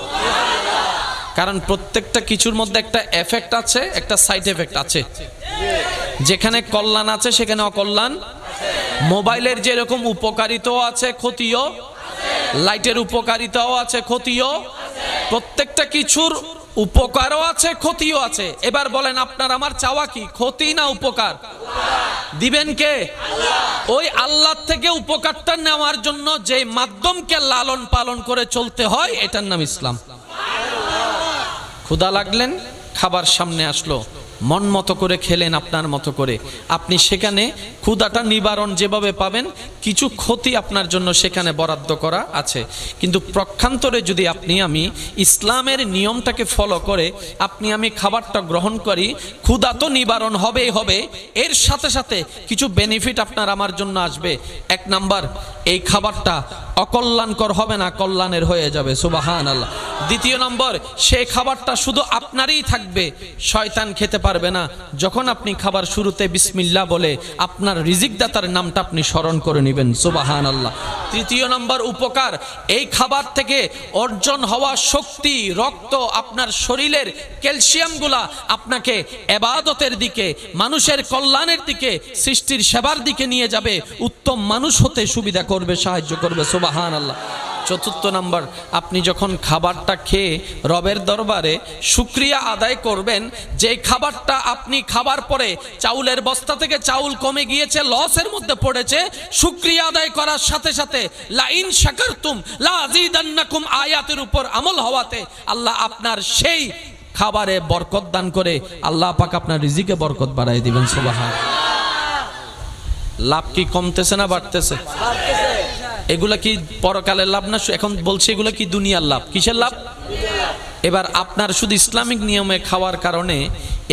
A: কারণ প্রত্যেকটা কিছুর মধ্যে একটা এফেক্ট আছে, একটা সাইড এফেক্ট আছে। যেখানে কল্যাণ আছে সেখানে অকল্যাণ। মোবাইলের যেরকম উপকারিতাও আছে, ক্ষতিও। লাইটের উপকারিতাও আছে, ক্ষতিও। প্রত্যেকটা কিছুর উপকারও আছে, ক্ষতিও আছে। এবার বলেন আপনার আমার চাওয়া কি, ক্ষতি না উপকার? দিবেন কে? ওই আল্লাহ থেকে উপকারটা নেওয়ার জন্য যে মাধ্যমকে লালন পালন করে চলতে হয়, এটার নাম ইসলাম। ক্ষুধা লাগলেন, খাবার সামনে আসলো, মন মতো করে খেলেন, আপনার মতো করে, আপনি সেখানে ক্ষুধাটা নিবারণ যেভাবে পাবেন, কিছু ক্ষতি আপনার জন্য সেখানে বরাদ্দ করা আছে। কিন্তু প্রক্ষান্তরে যদি আপনি আমি ইসলামের নিয়মটাকে ফলো করে আপনি আমি খাবারটা গ্রহণ করি, ক্ষুধা তো নিবারণ হবেই হবে, এর সাথে সাথে কিছু বেনিফিট আপনার আমার জন্য আসবে। এক নাম্বার, এই খাবারটা অকল্যাণকর হবে না, কল্যাণের হয়ে যাবে। সুবহানাল্লাহ। দ্বিতীয় নম্বর, সেই খাবারটা শুধু আপনারই থাকবে, শয়তান খেতে পারবে না। যখন আপনি খাবার শুরুতে বিসমিল্লাহ বলে আপনার রিজিকদাতার নামটা আপনি স্মরণ করে নেবেন। সুবহানাল্লাহ। তৃতীয় নম্বর উপকার, এই খাবার থেকে অর্জন হওয়া শক্তি, রক্ত, আপনার শরীরের ক্যালসিয়ামগুলা আপনাকে ইবাদতের দিকে, মানুষের কল্যাণের দিকে, সৃষ্টির সেবার দিকে নিয়ে যাবে, উত্তম মানুষ হতে সুবিধা করবে, সাহায্য করবে। সুবহানাল্লাহ। চতুর্থ নাম্বার, আপনি যখন খাবারটা খেয়ে রবের দরবারে শুকরিয়া আদায় করবেন, যে খাবারটা আপনি খাবার পরে চাউলের বস্তা থেকে চাউল কমে গিয়েছে, লসের মধ্যে পড়েছে, শুকরিয়া আদায় করার সাথে সাথে লাইন শাকারতুম লা আযীদান্নাকুম আয়াতের উপর আমল হওয়াতে আল্লাহ আপনার সেই খাবারে বরকত দান করে আল্লাহ পাক আপনার রিজিকে বরকত বাড়ায় দিবেন। সুবহানাল্লাহ। লাভ কি কমতেছে না বাড়তেছে? এগুলা কি পরকালের লাভ না? এখন বলছি এগুলা কি দুনিয়ার লাভ। কিসের লাভ? এবার আপনার শুধু ইসলামিক নিয়মে খাওয়ার কারণে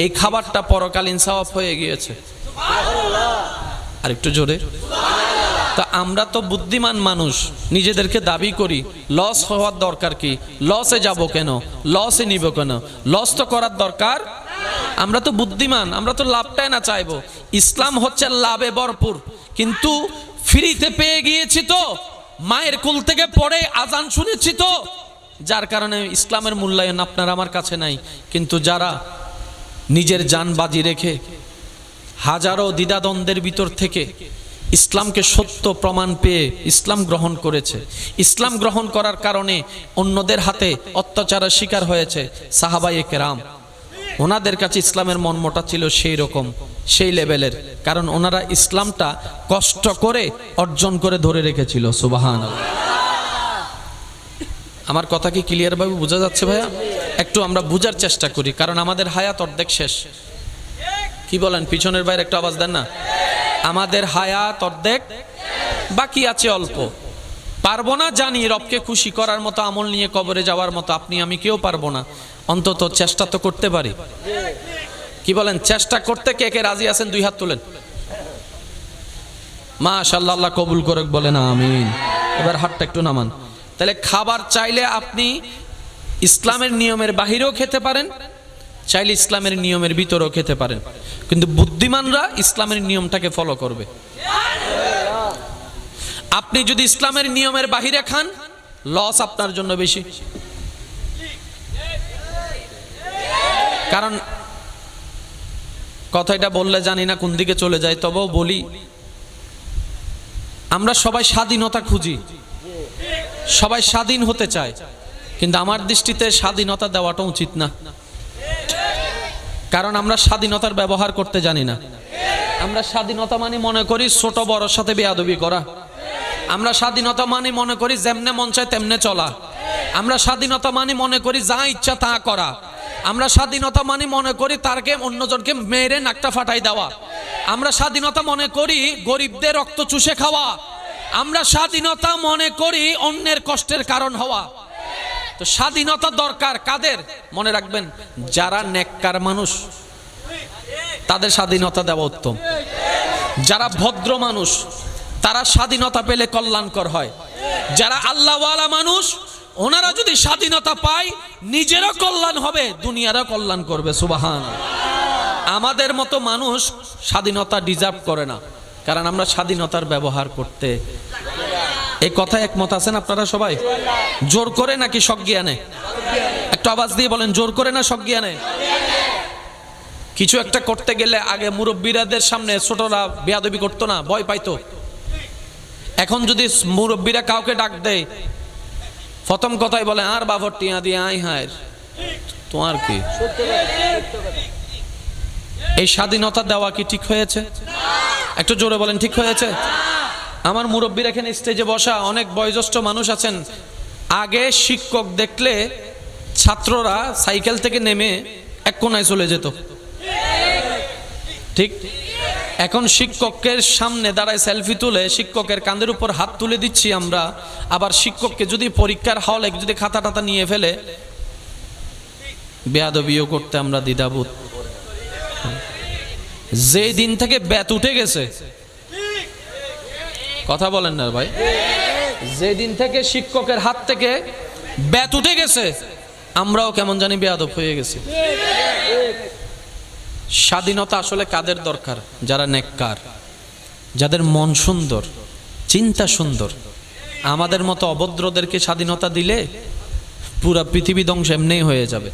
A: এই খাবারটা পরকালীন সওয়াব হয়ে গিয়েছে। আর একটু জোরে। তা আমরা তো বুদ্ধিমান মানুষ, নিজেদেরকে দাবি করি লস হওয়ার দরকার কি, লসে যাব কেন, লসে নিব কেন, লস তো করার দরকার। আমরা তো বুদ্ধিমান, আমরা তো লাভটাই না চাইবো। ইসলাম হচ্ছে লাভে ভরপুর, কিন্তু ফ্রিতে পেয়ে গিয়েছি তো, মায়ের কুল থেকে পড়ে আজান শুনেছি তো, যার কারণে ইসলামের মূল্যায়ন আপনার আমার কাছে নাই। কিন্তু যারা নিজের জান বাজি রেখে হাজারো দ্বিধাদ্বন্দ্বের ভিতর থেকে ইসলামকে সত্য প্রমাণ পেয়ে ইসলাম গ্রহণ করেছে, ইসলাম গ্রহণ করার কারণে অন্যদের হাতে অত্যাচারের শিকার হয়েছে সাহাবায়ে কেরাম, ওনাদের কাছে ইসলামের মর্মটা ছিল সেই রকম, সেই লেভেলের, কারণ ওনারা ইসলামটা কষ্ট করে অর্জন করে ধরে রেখেছিল। সুবহানাল্লাহ। আমার কথা কি ক্লিয়ার ভাবে বোঝা যাচ্ছে ভাইয়া? একটু আমরা বুঝার চেষ্টা করি, কারণ আমাদের হায়াত অর্ধেক শেষ। কি বলেন? পিছনের বাইরে একটু আওয়াজ দেন না। আমাদের হায়াত অর্ধেক, বাকি আছে অল্প। পারবো না জানি, রবকে খুশি করার মতো আমল নিয়ে কবরে যাওয়ার মতো আপনি আমি কেউ পারবো না, অন্তত চেষ্টা তো করতে পারি। কি বলেন? চেষ্টা করতে কে কে রাজি আছেন? দুই হাত তুলেন। মাশাআল্লাহ, আল্লাহ কবুল করুক, বলেন আমিন। এবার হাতটা একটু নামান। তাহলে খাবার চাইলে আপনি ইসলামের নিয়মের বাহিরেও খেতে পারেন, চাইলে ইসলামের নিয়মের ভিতরেও খেতে পারেন, কিন্তু বুদ্ধিমানরা ইসলামের নিয়মটাকে ফলো করবে। আপনি যদি ইসলামের নিয়মের বাহিরে খান, লস আপনার জন্য বেশি। কারণ কথাটা বললে জানি না কোন দিকে চলে যায়, তবেও বলি, আমরা সবাই স্বাধীনতা খুঁজি, সবাই স্বাধীন হতে চায়, কিন্তু আমার দৃষ্টিতে স্বাধীনতা দেওয়াটা উচিত না। কারণ আমরা স্বাধীনতার ব্যবহার করতে জানি না। আমরা স্বাধীনতা মানে মনে করি ছোট বড়র সাথে বেয়াদবি করা। আমরা স্বাধীনতা মানে মনে করি যেমনে মন চায় তেমনে চলা। আমরা স্বাধীনতা মানে মনে করি যা ইচ্ছা তা করা। আমরা স্বাধীনতা মানে মনে করি তারকে অন্যজনকে মেরে নাকটা ফাটাই দেওয়া। আমরা স্বাধীনতা মনে করি গরিবদের রক্ত চুষে খাওয়া। আমরা স্বাধীনতা মনে করি অন্যের কষ্টের কারণ হওয়া। তো স্বাধীনতা দরকার কাদের? মনে রাখবেন, যারা নেককার মানুষ তাদের স্বাধীনতা দেওয়া উত্তম। যারা ভদ্র মানুষ তারা স্বাধীনতা পেলে কল্যাণকর হয়। যারা আল্লাহওয়ালা মানুষ ওনারা যদি স্বাধীনতা পায় নিজেরও কল্যাণ হবে, দুনিয়ারও কল্যাণ করবে। সুবহানাল্লাহ। আমাদের মতো মানুষ স্বাধীনতা ডিজার্ভ করে না, কারণ আমরা স্বাধীনতার ব্যবহার করতে। এই কথা একমত আছেন আপনারা সবাই? জোর করে নাকি সজ্ঞানে? একটু আওয়াজ দিয়ে বলেন, জোর করে না সজ্ঞানে? কিছু একটা করতে গেলে আগে মুরব্বীরাদের সামনে ছোটরা বেয়াদবি করতো না, ভয় পাইতো। এখন যদি মুরব্বীরা কাউকে ডাক দেয়, প্রথম কথাই বলে আর বাবর টিয়া দিয়ে আই হায় তোমার কি? এই স্বাধীনতা দেওয়া কি ঠিক হয়েছে? একটু জোরে বলেন, ঠিক হয়েছে? আমার মুরব্বীরা এখানে স্টেজে বসা অনেক বয়োজ্যেষ্ঠ মানুষ আছেন। আগে শিক্ষক দেখলে ছাত্ররা সাইকেল থেকে নেমে এক কোনায় চলে যেত, ঠিক? এখন শিক্ষকের সামনে দাঁড়ায় সেলফি তুলে শিক্ষকের কাঁধের উপর হাত তুলে দিচ্ছি আমরা। আবার শিক্ষককে যদি পরীক্ষার হলে যদি খাতা টাতা নিয়ে ফেলে বেয়াদবিও করতে আমরা দ্বিধাবোধ। যে দিন থেকে ব্যাত উঠে গেছে, কথা বলেন না ভাই, যে দিন থেকে শিক্ষকের হাত থেকে ব্যাত উঠে গেছে আমরাও কেমন জানি বেয়াদব হয়ে গেছি। স্বাধীনতা আসলে কাদের দরকার? যারা নেককার, যাদের মন সুন্দর, চিন্তা সুন্দর। আমাদের মতো অভদ্রদেরকে স্বাধীনতা দিলে পুরা পৃথিবী ধ্বংস এমনি হয়ে যাবে।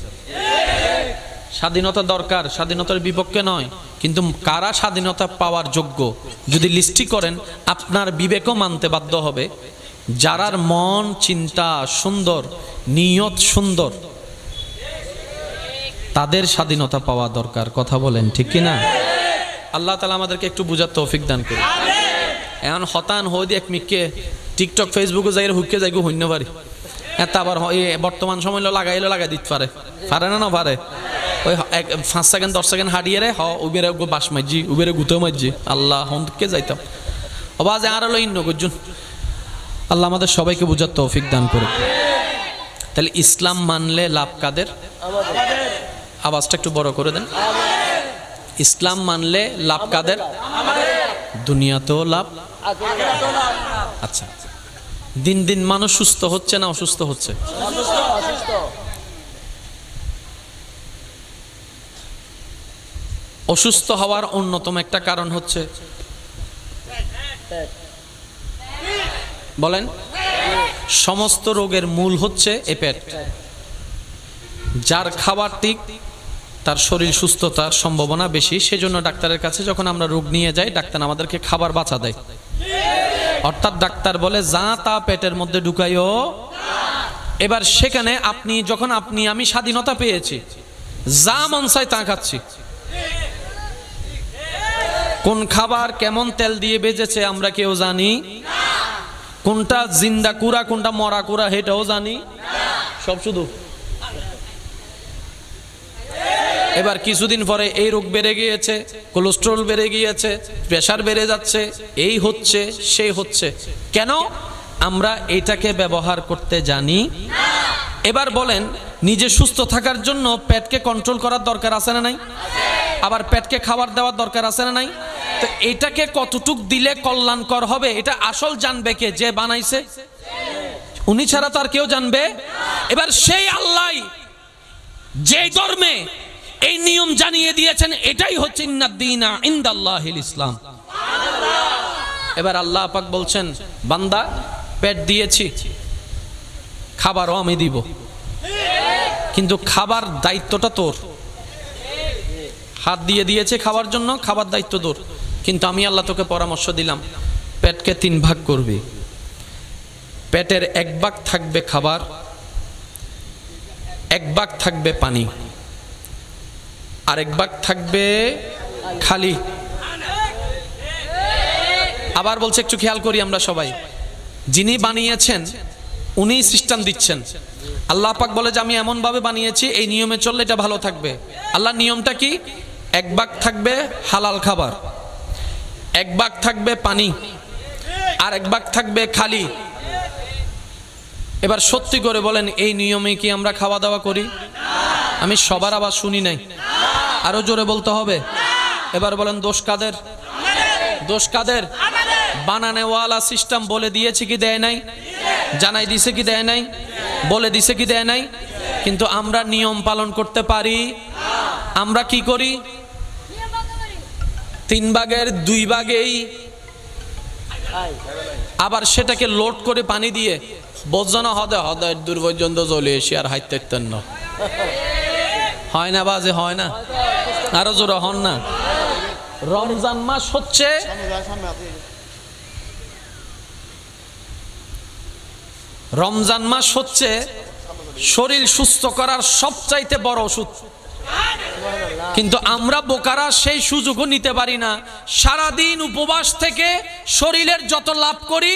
A: স্বাধীনতা দরকার, স্বাধীনতার বিপক্ষে নয়, কিন্তু কারা স্বাধীনতা পাওয়ার যোগ্য যদি লিস্টি করেন আপনার বিবেকও মানতে বাধ্য হবে। যারার মন চিন্তা সুন্দর, নিয়ত সুন্দর, তাদের স্বাধীনতা পাওয়া দরকার। কথা বলেন ঠিক কি না? আল্লাহ তাআলা আমাদেরকে একটু বুঝার তৌফিক দান করুন। এখন হতান হই দিয়ে এক মিককে টিকটক ফেসবুকে যাই হুককে যাই হইন্য পারি। এত আবার বর্তমান সময় লাগাই দিতে পারে না পারে। ওই 5 সেকেন্ড 10 সেকেন্ড হারিয়ে রে উবেরে বাস মারজি, উবেরে গুতো মারজি। আল্লাহ হনকে যাইতাম আবার আর হলো ইন্ন করজুন। আল্লাহ আমাদের সবাইকে বুঝার তৌফিক দান করুন। তাহলে ইসলাম মানলে লাভ কাদের? আওয়াজটা একটু বড় করে দেন। ইসলাম মানলে লাভ কাদের? দুনিয়াতেও লাভ। আচ্ছা, দিন দিন মানুষ সুস্থ হচ্ছে না অসুস্থ হচ্ছে? অসুস্থ হওয়ার অন্যতম একটা কারণ হচ্ছে, বলেন, সমস্ত রোগের মূল হচ্ছে এ পেট। যার খাবার ঠিক তার শরীর সুস্থতার সম্ভাবনা বেশি। সেজন্য ডাক্তারের কাছে যখন আমরা রোগ নিয়ে যাই, ডাক্তার আমাদেরকে খাবার বাঁচা দেয়। অর্থাৎ ডাক্তার বলে যা তা পেটের মধ্যে ঢুকাইও। এবার সেখানে আমি স্বাধীনতা পেয়েছি, যা মন চাই তা খাচ্ছি। কোন খাবার কেমন তেল দিয়ে বেজেছে আমরা কেউ জানি? কোনটা জিন্দা কুড়া কোনটা মরা কুড়া সেটাও জানি? সব শুধু। এবার কিছুদিন পরে এই রোগ বেড়ে গিয়েছে, কোলেস্টেরল বেড়ে গিয়েছে, প্রেসার বেড়ে যাচ্ছে, এই হচ্ছে সেই হচ্ছে। কেন? আমরা এটাকে ব্যবহার করতে জানি। এবার বলেন, নিজে সুস্থ থাকার জন্য পেটকে কন্ট্রোল করার দরকার আছে না নাই? আবার পেটকে খাবার দেওয়ার দরকার আছে না নাই? তো এটাকে কতটুক দিলে কল্যাণকর হবে এটা আসল জানবে কে? যে বানাইছে। উনি ছাড়া তো আর কেউ জানবে? এবার সেই আল্লাহ যে ধর্মে এই নিয়ম জানিয়ে দিয়েছেন, এটাই হচ্ছে ইন্নাদ-দীনা ইনদাল্লাহিল ইসলাম। এবার আল্লাহ পাক বলছেন, বান্দা পেট দিয়েছি, খাবারও আমি দিব, কিন্তু খাবার দায়িত্বটা তোর। হাত দিয়ে দিয়েছে খাবার জন্য, খাবার দায়িত্ব তোর, কিন্তু আমি আল্লাহ তোকে পরামর্শ দিলাম পেটকে 3 ভাগ করবি। পেটের 1 ভাগ থাকবে খাবার, 1 ভাগ থাকবে পানি, আর 1 ভাগ থাকবে খালি। আবার বলছে, একটু খেয়াল করি আমরা সবাই, যিনি বানিয়েছেন উনি সিস্টেম দিচ্ছেন। আল্লাহ পাক বলে যে আমি এমন ভাবে বানিয়েছি, এই নিয়মে চললে এটা ভালো থাকবে। আল্লাহর নিয়মটা কি? 1 ভাগ থাকবে হালাল খাবার, 1 ভাগ থাকবে পানি, আর 1 ভাগ থাকবে খালি। এবার সত্যি করে বলেন, এই নিয়মে কি আমরা খাওয়া দাওয়া করি? আমি সবার আবার শুনি নাই, আরো জোরে বলতে হবে। এবার বলেন, দোষ কাদের? দোষ কাদের? বানানেওয়ালা সিস্টেম বলে দিয়েছে কি দেয় নাই? জানাই দিছে কি দেয় নাই? বলে দিছে কি দেয় নাই? কিন্তু আমরা নিয়ম পালন করতে পারি? আমরা কি করি? 3 ভাগের 2 ভাগেই আবার সেটাকে লোড করে পানি দিয়ে বোঝানো হদে হদয় দূর পর্যন্ত চলে এসে আর হাইতে না হয় না বাজে হয় না, আরো জোরে হন না। রমজান মাস হচ্ছে রমজান মাস হচ্ছে শরীর সুস্থ করার সবচাইতে বড় ওষুধ, কিন্তু আমরা বোকারা সেই সুযোগও নিতে পারি না। সারাদিন উপবাস থেকে শরীরের যত লাভ করি,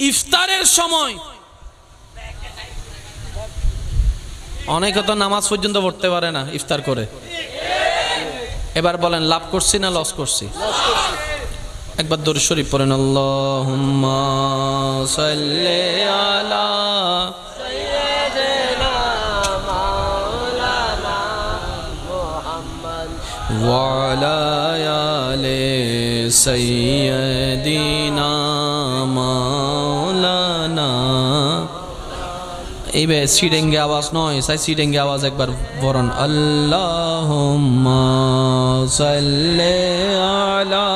A: ইফতারের সময় অনেকে তো নামাজ পর্যন্ত পড়তে পারে না ইফতার করে। এবার বলেন, লাভ করছি না লস করছি? একবার দরুদ শরীফ পড়েন, আল্লাহুম্মা সাল্লি আলা সাইয়্যিদিনা মাওলানা মুহাম্মদ ওয়া আলা আলি সাইয়্যিদিনা মাওলানা। এইবার সিডেঙ্গে আওয়াজ নয়, সাই সিডেঙ্গে আওয়াজ একবার বলেন, আল্লাহুম্মা সাল্লি আলা